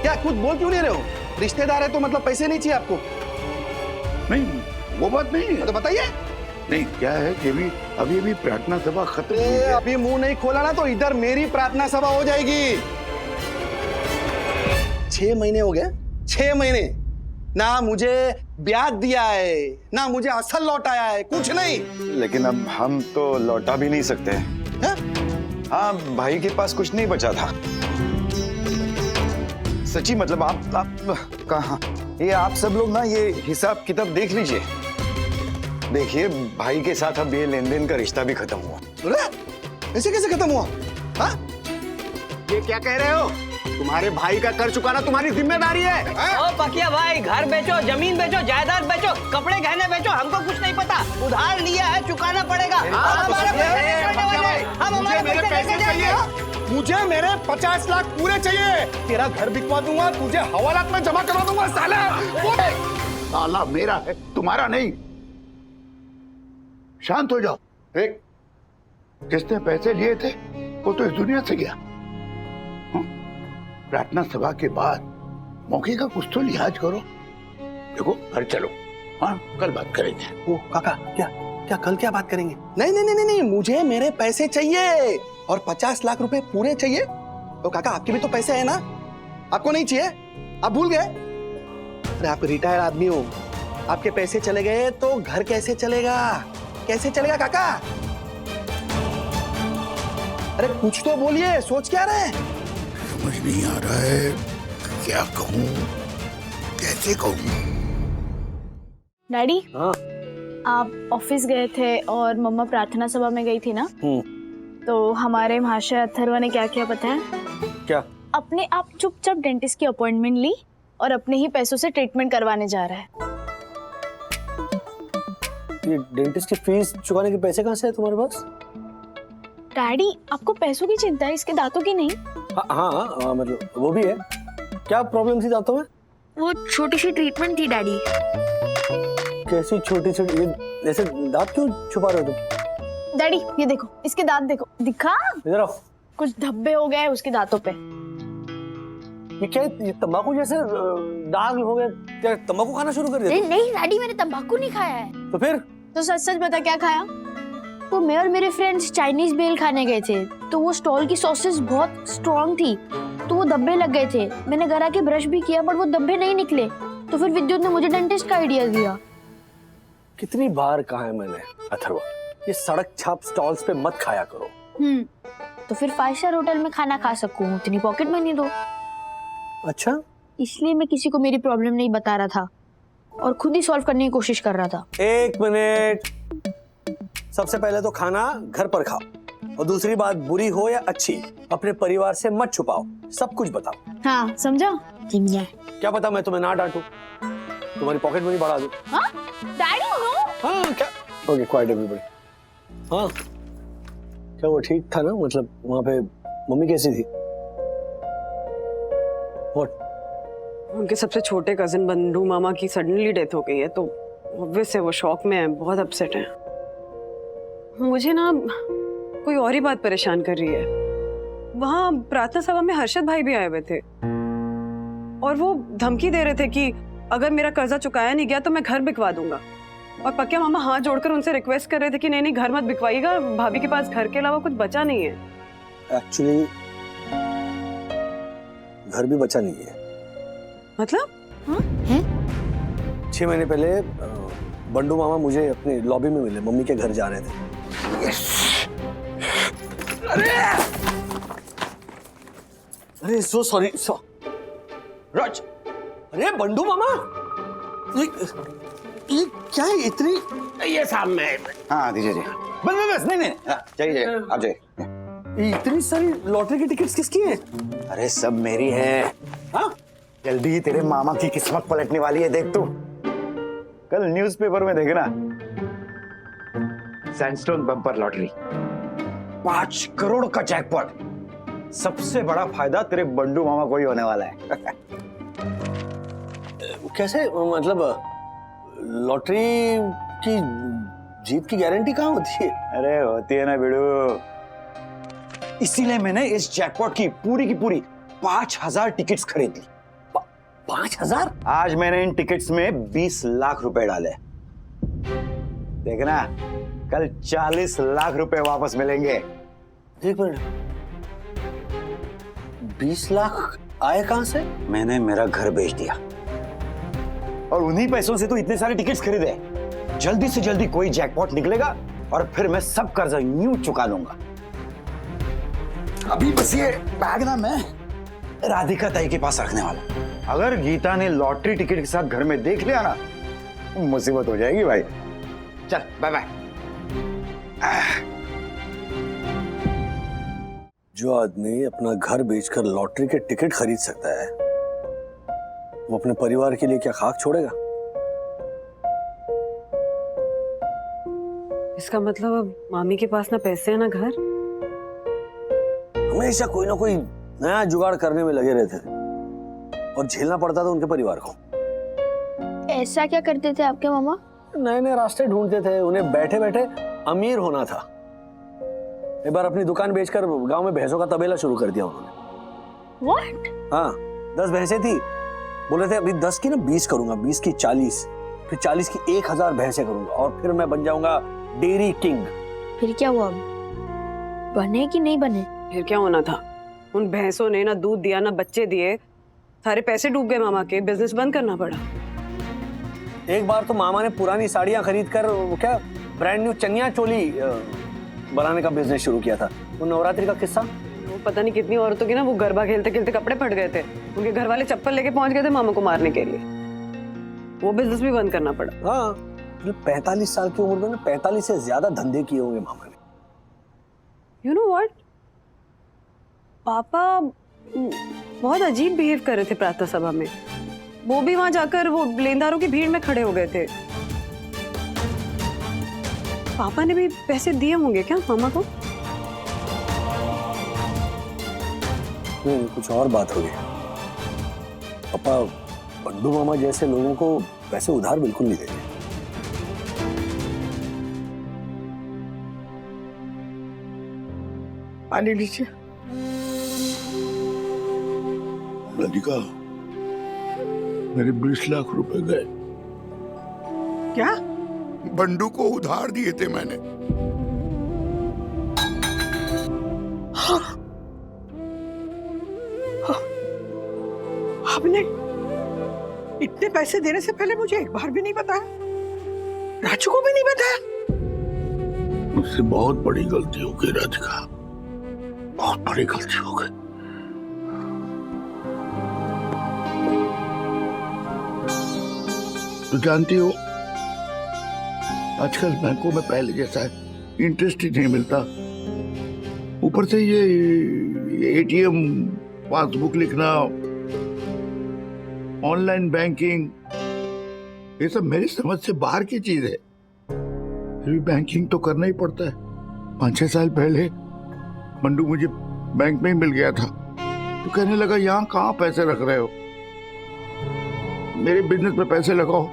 क्या कुछ बोल क्यों नहीं रहे हो? रिश्तेदार है तो मतलब पैसे नहीं चाहिए आपको?
नहीं वो बात नहीं है।
तो बताइए।
नहीं क्या है कि अभी प्रार्थना सभा खत्म हुई है।
अभी मुंह नहीं खोला ना तो इधर मेरी प्रार्थना सभा हो जाएगी। 6 महीने हो गए, 6 महीने ना मुझे ब्याज दिया है ना मुझे असल लौटाया है, कुछ नहीं।
लेकिन अब हम तो लौटा भी नहीं सकते। हाँ भाई के पास कुछ नहीं बचा था। सच्ची मतलब आप कहाँ, ये आप सब लोग ना ये हिसाब किताब देख लीजिए। देखिए भाई के साथ अब ये लेन देन का रिश्ता भी खत्म हुआ।
ऐसे कैसे खत्म हुआ? हाँ? ये क्या कह रहे हो? तुम्हारे भाई का कर चुकाना तुम्हारी जिम्मेदारी है।
ओ पकिया भाई, घर बेचो, जमीन बेचो, जायदाद बेचो, कपड़े गहने बेचो, हमको कुछ नहीं पता। उधार लिया है, चुकाना पड़ेगा।
मुझे मेरे 50 लाख पूरे चाहिए। तेरा घर बिकवा दूंगा, तुझे हवालात में जमा करवा दूंगा।
साला मेरा है, तुम्हारा नहीं। शांत हो जाओ। एक जिसने पैसे लिए थे वो तो इस दुनिया से गया। प्रार्थना सभा के बाद मौके का कुछ तो लिहाज करो। देखो घर चलो, हाँ कल बात करेंगे।
ओ काका क्या कल क्या बात करेंगे? नहीं, मुझे मेरे पैसे चाहिए और 50 लाख रुपए पूरे चाहिए। तो काका आपके भी तो पैसे है ना, आपको नहीं चाहिए? आप भूल गए? अरे आप रिटायर्ड आदमी हो, आपके पैसे चले गए तो घर कैसे चलेगा? कैसे चलेगा काका? अरे कुछ तो बोलिए, सोच क्या रहे हैं?
समझ नहीं आ रहा है क्या कहूँ, कैसे कहूँ।
डैडी आप ऑफिस गए थे और मम्मा प्रार्थना सभा में गई थी ना? तो हमारे महाशय अथर्व ने क्या किया पता है?
क्या?
अपने आप चुपचाप डेंटिस्ट की अपॉइंटमेंट ली और अपने ही पैसों से ट्रीटमेंट करवाने जा रहा है।
ये डेंटिस्ट की फीस चुकाने के पैसे कहाँ से है तुम्हारे पास?
डैडी आपको पैसों की चिंता है, इसके दांतों की नहीं।
हाँ मतलब वो भी है। क्या प्रॉब्लम थी दांतों में?
वो छोटी सी ट्रीटमेंट थी डैडी।
कैसी छोटी सी? ऐसे दांत क्यों छुपा रहे हो तुम?
डैडी ये देखो, इसके दांत देखो, दिखा?
इधर आओ।
कुछ धब्बे हो गए उसके दांतों पे।
ये क्या, ये तंबाकू जैसे दाग हो गए? क्या तंबाकू खाना शुरू कर दिया?
नहीं डैडी मैंने तंबाकू नहीं खाया है।
तो फिर?
तो सच सच बता क्या खाया? तो मैं और मेरे फ्रेंड्स चाइनीज बेल खाने गए थे, तो वो स्टॉल की सॉसेस बहुत स्ट्रॉन्ग थी
तो वो धब्बे लग गए थे। मैंने घर आके ब्रश भी किया पर वो धब्बे नहीं निकले। तो फिर विद्युत ने मुझे डेंटिस्ट का आइडिया दिया।
कितनी बार कहा है मैंने अथर्वा, ये सड़क छाप स्टॉल्स पे मत खाया करो।
तो फिर 5 स्टार होटल में खाना खा सकूं, उतनी पॉकेट मनी दो।
अच्छा,
इसलिए मैं किसी को मेरी प्रॉब्लम नहीं बता रहा था और खुद ही सॉल्व करने की कोशिश कर रहा था।
1 मिनट। सबसे पहले तो खाना घर पर खाओ, और दूसरी बात, बुरी हो या अच्छी, अपने परिवार से मत छुपाओ, सब कुछ बताओ।
हाँ, समझा?
क्या पता मैं तुम्हें ना डांटू, तुम्हारी पॉकेट मनी बढ़ा दूं।
हाँ? Daddy no?
हाँ क्या? Okay, quiet everybody. हाँ, क्या वो ठीक था ना? मतलब वहाँ पे मम्मी कैसी थी? What?
उनके सबसे छोटे कजिन बंडू मामा की सडनली डेथ हो गई है, तो ऑब्वियस है वो शॉक में है, बहुत अपसेट है। मुझे ना कोई और ही बात परेशान कर रही है। वहाँ प्रार्थना सभा में हर्षद भाई भी आए हुए थे और वो धमकी दे रहे थे कि अगर मेरा कर्जा चुकाया नहीं गया तो मैं घर बिकवा दूंगा। और पक्के मामा हाथ जोड़कर उनसे रिक्वेस्ट कर रहे थे कि नहीं नहीं, घर मत बिकवाइएगा, भाभी के पास घर के अलावा कुछ बचा नहीं है।
एक्चुअली घर भी बचा नहीं है।
मतलब?
हाँ?
6 महीने पहले बंडू मामा मुझे अपने लॉबी में मिले, मम्मी के घर जा रहे थे। अरे सो सॉरी राज। अरे बंडू मामा, ये क्या है इतनी?
ये साहब मैं। हाँ दीजिए जी। बस नहीं जाइए आप जाइए।
इतनी सारी लॉटरी की टिकट्स किसकी हैं?
अरे सब मेरी है। हाँ, जल्दी ही तेरे मामा की किस्मत पलटने वाली है, देख तू। कल न्यूज़पेपर में देखना, सैंडस्टोन बम्पर लॉटरी 5 करोड़ का जैकपॉट। सबसे बड़ा फायदा तेरे बंडू मामा को ही होने वाला है।
कैसे? मतलब लॉटरी की जीत की गारंटी कहाँ होती है?
अरे होती है ना बिड़ू, इसीलिए मैंने इस जैकपॉट की पूरी 5000 टिकट्स खरीद ली।
5000?
आज मैंने इन टिकट्स में 20 लाख रुपए डाले। देखना, कल 40 लाख रुपए वापस मिलेंगे।
एक मिनट, 20 लाख आए कहां से?
मैंने मेरा घर बेच दिया और उन्हीं पैसों से तो इतने सारे टिकट्स खरीदे। जल्दी से जल्दी कोई जैकपॉट निकलेगा और फिर मैं सब कर्जा यूं चुका लूंगा। अभी बस ये बैग ना मैं राधिका ताई के पास रखने वाला। अगर गीता ने लॉटरी टिकट के साथ घर में देख लिया ना, मुसीबत हो जाएगी भाई। चल बाय बाय।
जो आदमी अपना घर बेचकर लॉटरी के टिकट खरीद सकता है, वो अपने परिवार के लिए क्या खाक छोड़ेगा?
इसका मतलब अब मामी के पास ना पैसे है ना घर।
हमेशा कोई ना कोई नया जुगाड़ करने में लगे रहते थे और झेलना पड़ता था उनके परिवार को।
ऐसा क्या करते थे आपके मामा?
नए नए रास्ते ढूंढते थे, उन्हें बैठे बैठे अमीर होना था। एक बार अपनी दुकान बेचकर गांव में भैंसों का तबेला शुरू कर दिया उन्होंने।
What?
हाँ, 10 भैंसें थी। बोले थे अभी 10 की ना 20 करूंगा, 20 की 40, फिर 40 की 1000 भैंसें करूंगा और फिर मैं बन जाऊंगा डेयरी किंग।
फिर क्या हुआ? बने कि नहीं बने?
फिर क्या होना था? उन भैंसों ने ना दूध दिया ना बच्चे दिए, सारे पैसे डूब गए मामा के, बिजनेस बंद करना पड़ा।
एक बार तो मामा ने पुरानी साड़ियां खरीद कर क्या ब्रांड न्यू चनिया चोली बनाने का बिजनेस शुरू किया था। वो नवरात्रि का किस्सा,
वो पता नहीं कितनी औरतों की ना वो गरबा खेलते खेलते कपड़े फट गए थे, उनके घर वाले चप्पल लेके पहुंच गए थे मामा को मारने के लिए। वो बिजनेस भी बंद करना पड़ा।
हाँ, 45 साल की उम्र में ना 45 से ज्यादा धंधे किए होंगे मामा ने।
यू नो व्हाट, पापा बहुत अजीब बिहेव कर रहे थे प्रार्थना सभा में। वो भी वहां जाकर वो लेनदारों की भीड़ में खड़े हो गए थे। पापा ने भी पैसे दिए होंगे क्या मामा को?
नहीं, कुछ और बात हो गई। पापा बंडू मामा जैसे लोगों को पैसे उधार बिल्कुल नहीं देते।
पानी लीजिए। राधिका, मेरे 20 लाख रुपए गए।
क्या?
बंडू को उधार दिए थे मैंने।
हाँ। हाँ। आपने इतने पैसे देने से पहले मुझे एक बार भी नहीं बताया, राजू को भी नहीं बताया।
मुझसे बहुत बड़ी गलती हो गई राधिका, बहुत बड़ी गलती हो गई। तो जानती हो आजकल बैंकों में पहले जैसा इंटरेस्ट ही नहीं मिलता, ऊपर से ये एटीएम पासबुक लिखना, ऑनलाइन बैंकिंग, ये सब मेरी समझ से बाहर की चीज है। फिर भी बैंकिंग तो करना ही पड़ता है। 5-6 साल पहले मंडू मुझे बैंक में ही मिल गया था, तो कहने लगा यहाँ कहाँ पैसे रख रहे हो, मेरे बिजनेस में पैसे लगाओ,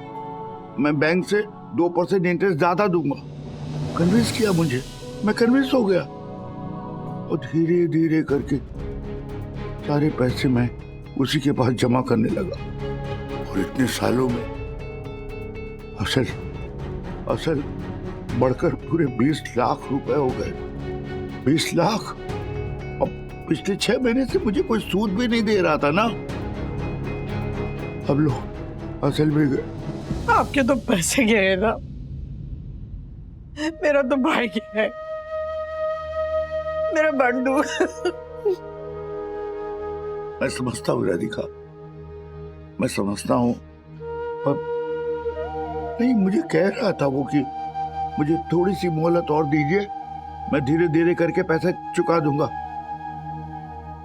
मैं बैंक से 2% इंटरेस्ट ज्यादा दूंगा। कन्विंस किया मुझे, मैं कन्विंस हो गया और धीरे धीरे करके सारे पैसे मैं उसी के पास जमा करने लगा और इतने सालों में असल बढ़कर पूरे 20 लाख रुपए हो गए। 20 लाख। अब पिछले 6 महीने से मुझे कोई सूद भी नहीं दे रहा था ना, अब लो असल भी गए।
आपके तो पैसे गए ना, मेरा तो भाई गया है, मेरा बंडू।
मैं समझता हूँ राधिका, मैं समझता हूँ, पर नहीं, मुझे कह रहा था वो कि मुझे थोड़ी सी मोहलत और दीजिए, मैं धीरे धीरे करके पैसा चुका दूंगा।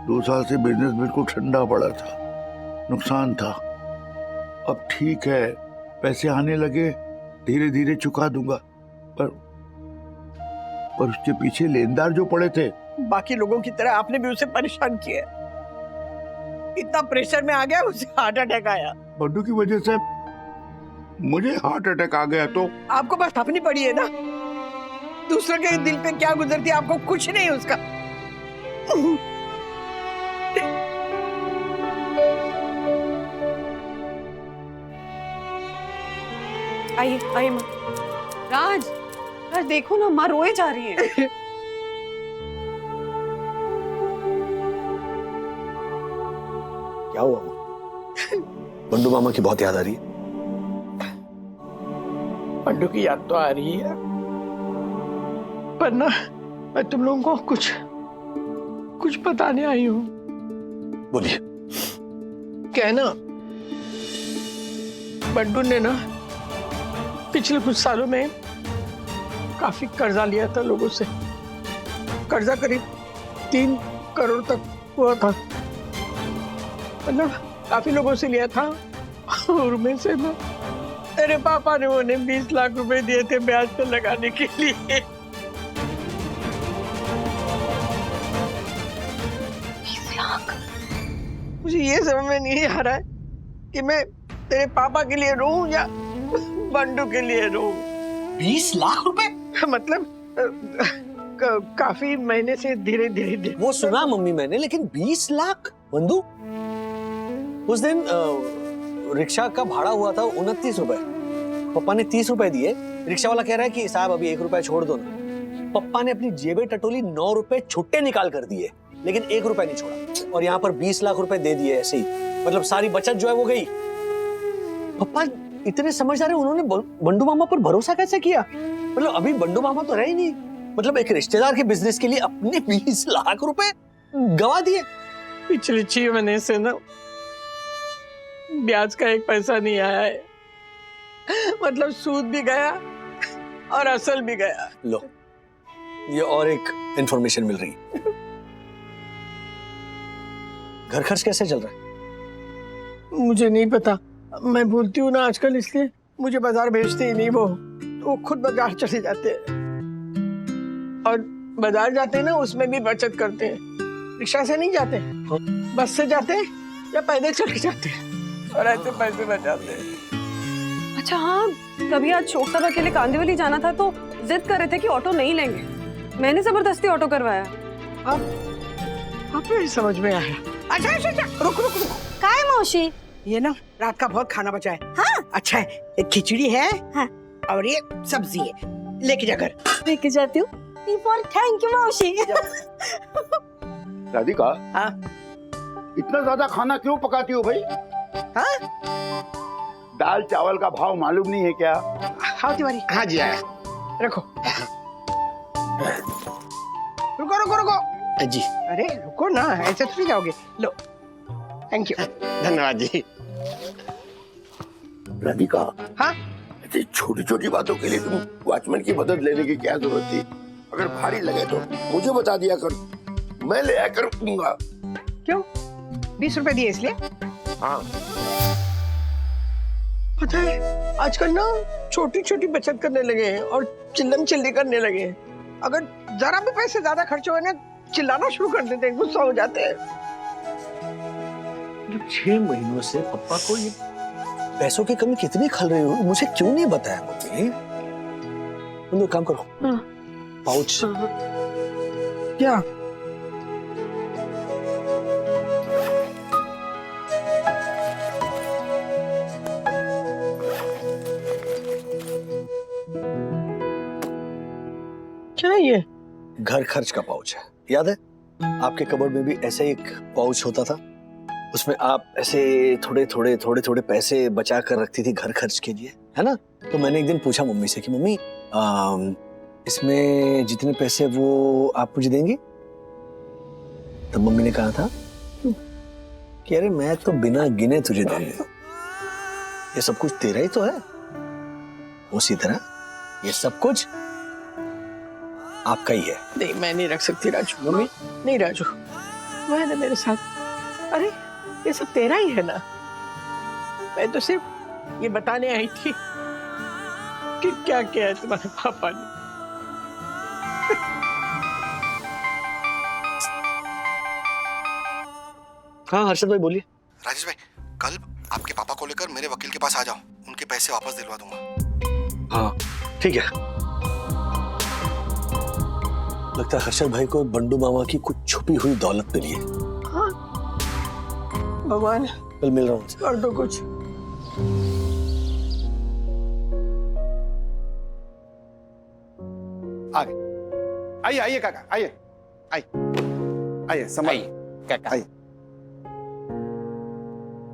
2 साल से बिजनेस बिल्कुल ठंडा पड़ा था, नुकसान था। अब ठीक है, पैसे आने लगे, धीरे धीरे चुका दूंगा, पर उसके पीछे लेनदार जो पड़े थे।
बाकी लोगों की तरह आपने भी उसे परेशान किया, इतना प्रेशर में आ गया, उसे हार्ट अटैक आया।
बंडू की वजह से मुझे हार्ट अटैक आ गया तो
आपको बस अपनी पड़ी है ना, दूसरे के दिल पे क्या गुजरती है आपको कुछ नहीं उसका।
आइए आइए माँ। राज राज देखो ना, माँ रोए जा रही है।
क्या हुआ? बंडू मामा की बहुत याद आ रही है।
बंडू की याद तो आ रही है, पर ना मैं तुम लोगों को कुछ बताने आई हूँ।
बोलिए।
क्या है ना, बंडू ने ना पिछले कुछ सालों में काफी कर्जा लिया था लोगों से। कर्जा करीब 3 करोड़ तक हुआ था, मतलब काफी लोगों से लिया था। और में से ना तेरे पापा ने उन्हें 20 लाख रुपए दिए थे ब्याज पे लगाने के लिए।
20 लाख?
मुझे ये समझ में नहीं आ रहा है कि मैं तेरे पापा के लिए रोऊं या बंडू के लिए रोऊं।
20 लाख रुपए?
मतलब काफी महीने से धीरे धीरे
वो सुना मम्मी मैंने, लेकिन 20 लाख? बंधु, उस दिन रिक्शा का भाड़ा हुआ था 29 रुपए, पप्पा ने 30 रुपए दिए। रिक्शा वाला कह रहा है कि साहब अभी 1 रुपया छोड़ दो ना। पप्पा ने अपनी जेबें टटोली 9 रुपए छुट्टे निकाल कर दिए, लेकिन 1 रुपया नहीं छोड़ा, और यहाँ पर 20 लाख रुपए दे दिए ऐसे ही। मतलब सारी बचत जो है वो गई। पप्पा इतने समझदार है, उन्होंने बंडू मामा पर भरोसा कैसे किया? मतलब अभी बंडू मामा तो रहे ही नहीं, मतलब एक रिश्तेदार के बिजनेस के लिए अपने 20 लाख रुपए गवा दिए।
पिछले 6 महीने से ना ब्याज का 1 पैसा नहीं आया है, मतलब सूद भी गया और असल भी गया।
लो, ये और एक इंफॉर्मेशन मिल रही है। घर खर्च कैसे चल रहा है?
मुझे नहीं पता, मैं भूलती हूँ ना आजकल, इसलिए मुझे बाजार भेजते ही नहीं वो, तो वो खुद बाजार चले जाते हैं। और बाजार जाते हैं ना, उसमें भी बचत करते हैं। रिक्शा से नहीं जाते, बस से जाते हैं या पैदल चले जाते हैं, और ऐसे पैसे बचाते हैं।
अच्छा हाँ, कभी आज शोक तक अकेले कांदिवली जाना था तो जिद कर रहे थे कि ऑटो नहीं लेंगे, मैंने जबरदस्ती ऑटो करवाया।
अब मेरी समझ में आया। अच्छा, रुक।
काय मौसी?
ये ना रात का बहुत खाना बचा है।
हाँ?
अच्छा है, एक खिचड़ी है।
हाँ।
और ये सब्जी है, लेके जा घर।
लेके जाती हूँ। थैंक यू मौसी।
राधिका,
हाँ?
इतना ज्यादा खाना क्यों पकाती हो भाई?
हाँ
दाल चावल का भाव मालूम नहीं है क्या?
हाँ तिवारी।
हाँ जी आया।
रखो। रुको रुको रुको।
जी।
अरे रुको ना, ऐसे थोड़ी जाओगे। लो, थैंक यू।
धन्यवाद जी।
राधिका,
हाँ
ऐसी छोटी छोटी बातों के लिए तुम वॉचमैन की मदद लेने की क्या जरूरत थी? अगर भारी लगे तो मुझे बता दिया कर, मैं ले आकर दूंगा।
क्यों? 20 रुपए दिए इसलिए?
हाँ।
पता है आजकल ना छोटी छोटी बचत करने लगे हैं और चिल्लम चिल्ली करने लगे हैं। अगर जरा भी पैसे ज्यादा खर्च हुए ना, चिल्लाना शुरू कर देते हैं, गुस्सा हो जाते हैं।
6 महीनों से पप्पा को ये पैसों की कमी कितनी खल रही हो, मुझे क्यों नहीं बताया मम्मी? तुम काम करो, पाउच
क्या? क्या ये?
घर खर्च का पाउच है, याद है? आपके कबर्ड में भी ऐसा एक पाउच होता था, उसमें आप ऐसे थोड़े थोड़े पैसे बचा कर रखती थी घर खर्च के लिए, है ना? तो मैंने एक दिन पूछा मम्मी से कि मम्मी इसमें जितने पैसे वो आप मुझे देंगी? तब मम्मी ने कहा था कि अरे मैं तो बिना गिने तुझे दूंगी, ये सब कुछ तेरा ही तो है। उसी तरह ये सब कुछ आपका ही है।
नहीं, मैं नहीं रख सकती राजू। मम्मी नहीं राजू, वो है ना मेरे साथ। अरे ये सब तेरा ही है ना, मैं तो सिर्फ ये बताने आई थी कि क्या क्या है तुम्हारे पापा ने।
हाँ हर्षद भाई बोलिए।
राजेश भाई, कल आपके पापा को लेकर मेरे वकील के पास आ जाओ, उनके पैसे वापस दिलवा दूंगा।
हाँ ठीक है। लगता है हर्षद भाई को बंडू मामा की कुछ छुपी हुई दौलत मिली है।
हाँ भगवान,
कल मिल रहा हूँ।
कर दो कुछ।
आ गए। आइए आइए काका, आइए आइए आइए, संभालिए काका, आइए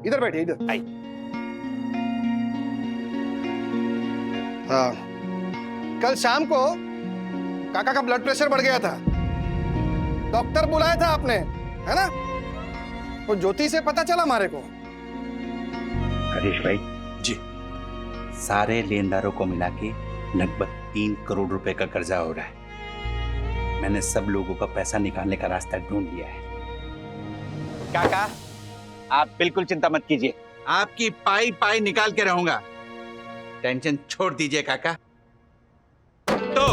इधर बैठिए, इधर आइए। हाँ, कल शाम को काका का ब्लड प्रेशर बढ़ गया था, डॉक्टर बुलाया था आपने, है ना? तो ज्योति से पता चला हमारे को।
हरीश भाई
जी,
सारे लेनदारों को मिला के लगभग 3 करोड़ रुपए का कर्जा हो रहा है। मैंने सब लोगों का पैसा निकालने का रास्ता ढूंढ लिया है। काका आप बिल्कुल चिंता मत कीजिए, आपकी पाई पाई निकाल के रहूंगा, टेंशन छोड़ दीजिए काका। तो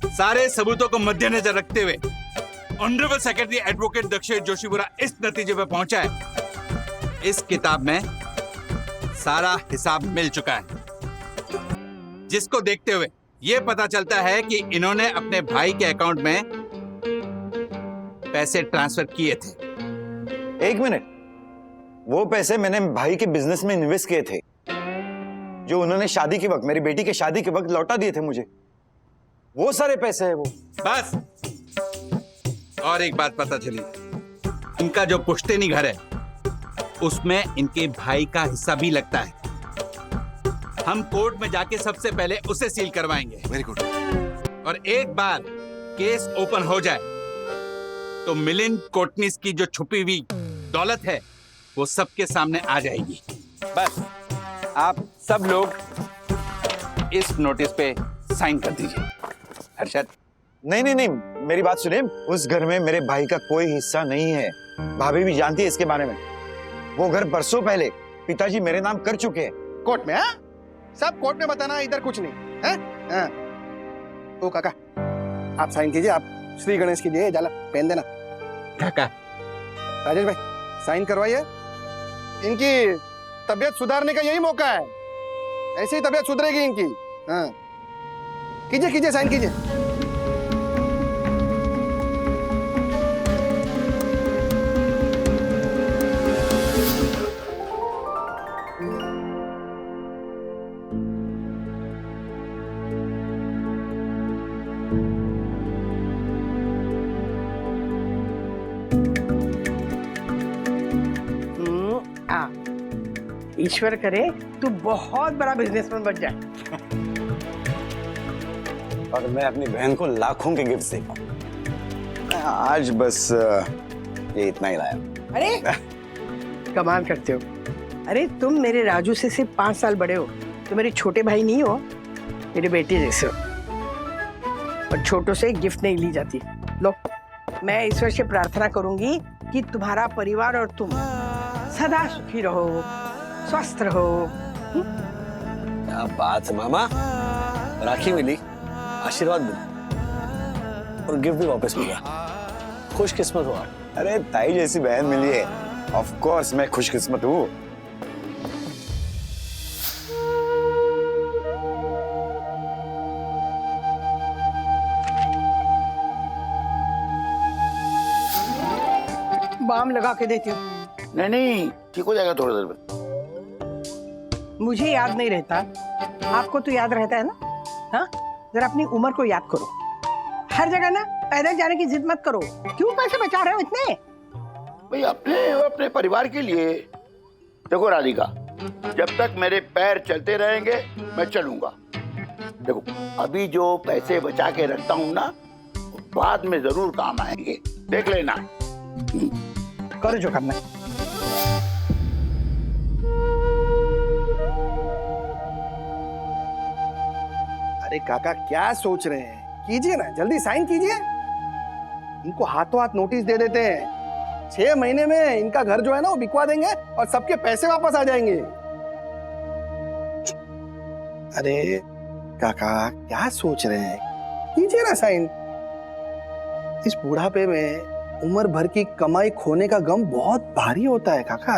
सारे सबूतों को मद्देनजर रखते हुए honourable secretary advocate Dakshesh Joshipura इस नतीजे पर पहुंचा है, इस किताब में सारा हिसाब मिल चुका है, जिसको देखते हुए यह पता चलता है कि इन्होंने अपने भाई के अकाउंट में पैसे ट्रांसफर किए थे।
1 मिनट, वो पैसे मैंने भाई के बिजनेस में इन्वेस्ट किए थे, जो उन्होंने शादी के वक्त, मेरी बेटी के शादी के वक्त लौटा दिए थे मुझे, वो सारे पैसे है वो।
बस और एक बात पता चली, इनका जो पुश्तैनी घर है उसमें इनके भाई का हिस्सा भी लगता है। हम कोर्ट में जाके सबसे पहले उसे सील करवाएंगे।
Very good.
और एक बार केस ओपन हो जाए तो मिलिंद कोटनीस की जो छुपी हुई दौलत है वो सबके सामने आ जाएगी। बस आप सब लोग इस नोटिस पे साइन कर दीजिए। हर्षद,
नहीं नहीं नहीं, मेरी बात सुनिए, उस घर में मेरे भाई का कोई हिस्सा नहीं है, भाभी भी जानती है इसके बारे में। वो घर बरसों पहले पिताजी मेरे नाम कर चुके हैं।
कोर्ट में? हाँ, सब कोर्ट में बताना, इधर कुछ नहीं है। हाँ। ओ काका, आप साइन कीजिए, आप श्री गणेश कीजिए, जाला पहन देना।
काका।
राजेश भाई साइन करवाइए, इनकी तबीयत सुधारने का यही मौका है, ऐसे ही तबीयत सुधरेगी इनकी। हाँ कीजिए कीजिए, साइन कीजिए।
ईश्वर करे तू बहुत बड़ा बिजनेसमैन बन जाए
और मैं अपनी बहन को लाखों के गिफ्ट दे पाऊं। आज बस ये इतना ही लाया।
अरे कमाल करते हो। अरे तुम मेरे राजू से सिर्फ 5 साल बड़े हो, तो मेरे छोटे भाई नहीं हो, मेरे बेटे जैसे हो। और छोटों से गिफ्ट नहीं ली जाती। लो, मैं ईश्वर से प्रार्थना करूंगी कि तुम्हारा परिवार और तुम सदा सुखी रहो, स्वस्थ रहो।
क्या बात है मामा, राखी मिली, आशीर्वाद मिला और गिफ्ट भी वापस मिला। खुशकिस्मत हो आप।
अरे ताई जैसी बहन मिली है, ऑफ कोर्स मैं खुशकिस्मत हूँ।
बाम लगा के देती हूँ।
नहीं, ठीक हो जाएगा थोड़ी देर में।
मुझे याद नहीं रहता, आपको तो याद रहता है ना? हाँ, जरा अपनी उम्र को याद करो। हर जगह ना पैदल जाने की जिद मत करो। क्यों पैसे बचा रहे हो इतने?
भाई अपने परिवार के लिए। देखो राधिका, जब तक मेरे पैर चलते रहेंगे मैं चलूंगा। देखो अभी जो पैसे बचा के रखता हूँ ना, बाद में जरूर काम आएंगे, देख लेना।
करो जो करना है।
अरे काका क्या सोच रहे हैं, कीजिए ना, जल्दी साइन कीजिए। इनको हाथों हाथ नोटिस दे देते हैं। 6 महीने में इनका घर जो है ना वो बिकवा देंगे और सबके पैसे वापस आ जाएंगे। अरे काका क्या सोच रहे हैं, कीजिए ना साइन। इस बुढ़ापे में उम्र भर की कमाई खोने का गम बहुत भारी होता है काका।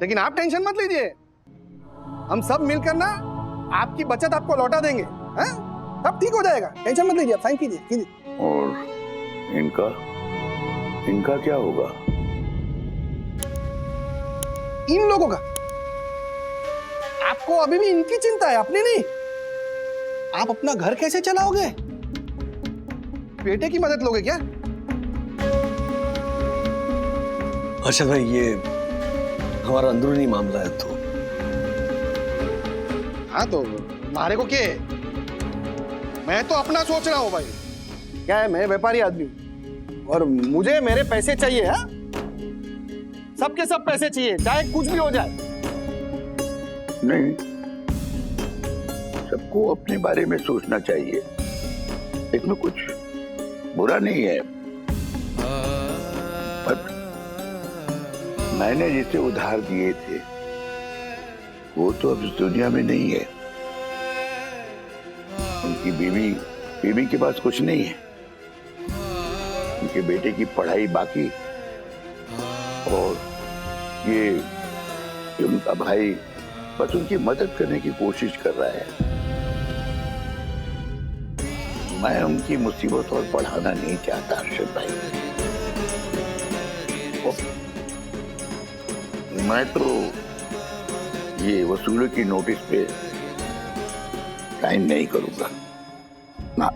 लेकिन आप टेंशन मत लीजिए, हम सब मिलकर ना आपकी बचत आपको लौटा देंगे। हैं? सब ठीक हो जाएगा, टेंशन मत लीजिए, आप साइन कीजिए।
और इनका क्या होगा?
इन लोगों का? आपको अभी भी इनकी चिंता है, अपनी नहीं। आप अपना घर कैसे चलाओगे? बेटे की मदद लोगे क्या?
हर्षद भाई, ये हमारा अंदरूनी मामला है। तो
हाँ, तो मारे को क्या? मैं तो अपना सोच रहा हूँ भाई। क्या है, मैं व्यापारी आदमी हूँ और मुझे मेरे पैसे चाहिए। हाँ, सबके सब पैसे चाहिए, चाहे कुछ भी हो जाए।
नहीं, सबको अपने बारे में सोचना चाहिए, इसमें कुछ बुरा नहीं है। पर मैंने जिसे उधार दिए थे वो तो अब इस दुनिया में नहीं है। उनकी बीवी के पास कुछ नहीं है। उनके बेटे की पढ़ाई बाकी, और ये उनका भाई बस उनकी मदद करने की कोशिश कर रहा है। मैं उनकी मुसीबत और बढ़ाना नहीं चाहता अर्शद भाई। मैं तो ये वसूली की नोटिस पे साइन नहीं करूंगा ना।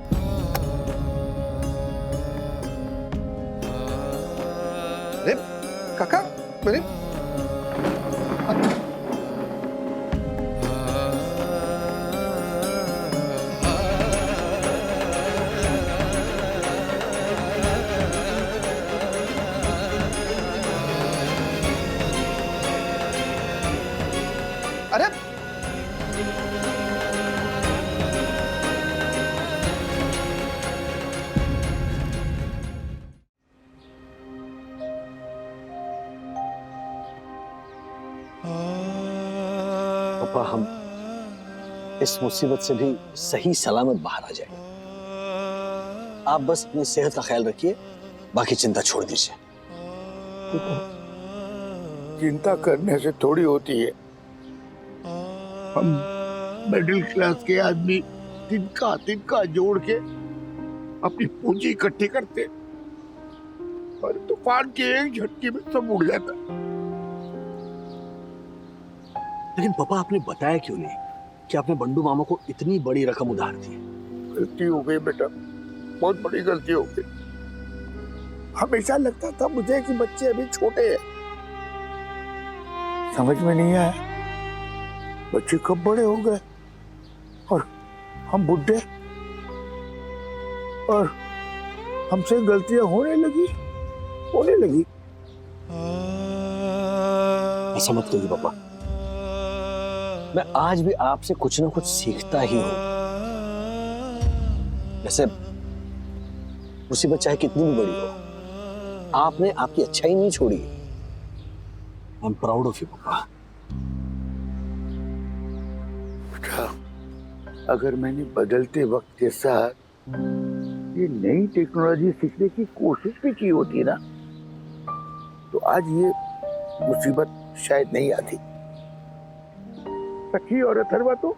अरे काका, मेरे अरे
पापा, हम इस मुसीबत से भी सही सलामत बाहर आ जाएंगे। आप बस अपनी सेहत का ख्याल रखिए, बाकी चिंता छोड़ दीजिए।
चिंता करने से थोड़ी होती है। हम मिडिल क्लास के आदमी तिनका जोड़ के अपनी पूंजी इकट्ठी करते, और तूफान के एक झटके में सब उड़ जाता।
लेकिन पापा, आपने बताया क्यों नहीं कि आपने बंडू मामा को इतनी बड़ी रकम उधार दी?
गलती हो गई बेटा, बहुत बड़ी गलती हो गई। हमेशा लगता था मुझे कि बच्चे अभी छोटे हैं, समझ में नहीं आया, बच्चे कब बड़े हो गए और हम बुढ़े, और हमसे गलतियां होने लगी।
ऐसा मत कहिए पापा, मैं आज भी आपसे कुछ ना कुछ सीखता ही हूं। वैसे मुसीबत चाहे कितनी भी बड़ी हो, आपने आपकी अच्छाई नहीं छोड़ी। I am proud of you पापा।
बेटा, अगर मैंने बदलते वक्त के साथ ये नई टेक्नोलॉजी सीखने की कोशिश भी की होती ना, तो आज ये मुसीबत शायद नहीं आती। सखी और अथर्वा तो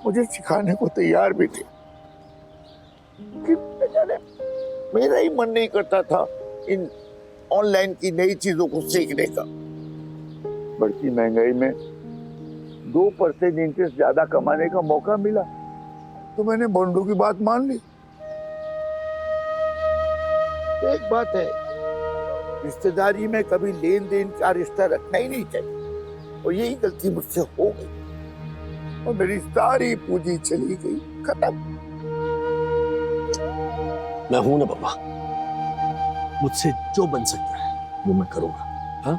मुझे सिखाने को तैयार भी थे, कि न जाने मेरा ही मन नहीं करता था इन ऑनलाइन की नई चीजों को सीखने का। बढ़ती महंगाई में 2% इंटरेस्ट ज्यादा कमाने का मौका मिला तो मैंने बंडू की बात मान ली। एक बात है, रिश्तेदारी में कभी लेन देन का रिश्ता रखना ही नहीं चाहिए, और यही गलती मुझसे हो गई और मेरी सारी पूंजी चली गई, खत्म।
मैं हूं ना पापा, मुझसे जो बन सकता है वो मैं करूंगा। हाँ,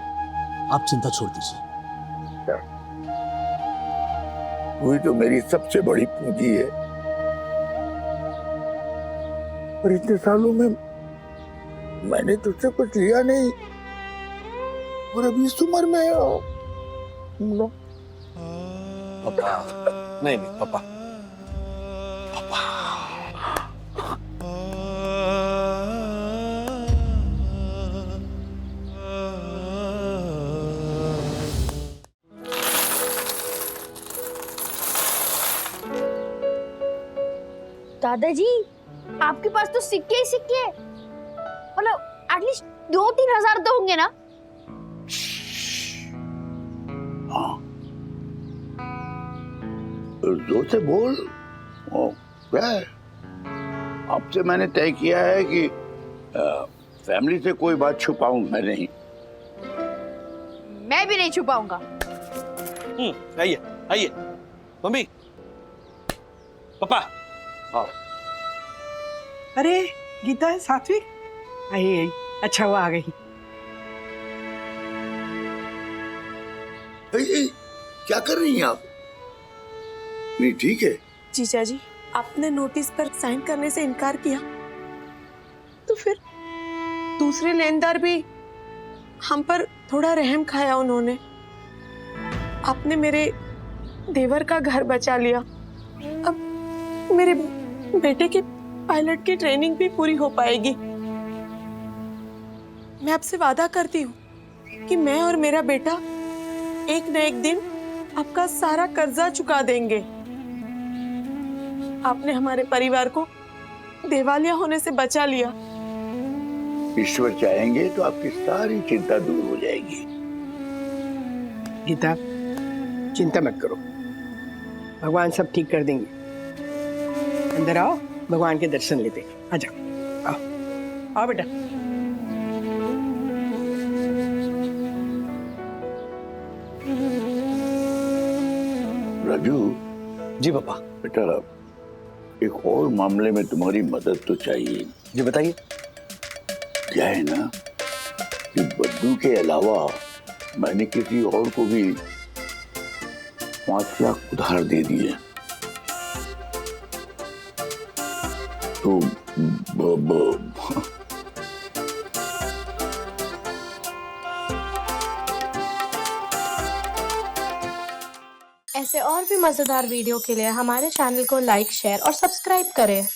आप चिंता छोड़ दीजिए।
वही तो मेरी सबसे बड़ी पूंजी है, और इतने सालों में मैंने तुझसे कुछ लिया नहीं, और अभी इस उम्र में
पापा नहीं पापा,
दादाजी, आपके पास तो सिक्के ही सिक्के हैं, मतलब एटलीस्ट 2-3 हजार तो होंगे ना?
जोर से बोल। क्या है, आपसे मैंने तय किया है कि फैमिली से कोई बात छुपाऊं मैं नहीं।
मैं भी नहीं छुपाऊंगा।
आइए आइए मम्मी पापा। हाँ।
अरे गीता, सात्विक, आई, अच्छा वो आ गई।
क्या कर रही हैं आप? नहीं ठीक है।
जीजा जी, आपने नोटिस पर साइन करने से इनकार किया, तो फिर दूसरे लेनदार भी हम पर थोड़ा रहम खाया उन्होंने। आपने मेरे देवर का घर बचा लिया, अब मेरे बेटे की पायलट की ट्रेनिंग भी पूरी हो पाएगी। मैं आपसे वादा करती हूँ कि मैं और मेरा बेटा एक न एक दिन आपका सारा कर्जा चुका देंगे। आपने हमारे परिवार को दिवालिया होने से बचा लिया।
ईश्वर चाहेंगे तो आपकी सारी चिंता दूर हो जाएगी।
गीता, चिंता मत करो, भगवान सब ठीक कर देंगे। अंदर आओ, भगवान के दर्शन लेते। आ जाओ, आओ आओ बेटा।
राजू।
जी पापा।
बेटा, एक और मामले में तुम्हारी मदद तो चाहिए।
जी बताइए।
क्या है ना कि बद्दू के अलावा मैंने किसी और को भी 5 लाख उधार दे दिए, तो
ऐसे और भी मजेदार वीडियो के लिए हमारे चैनल को लाइक, शेयर और सब्सक्राइब करें।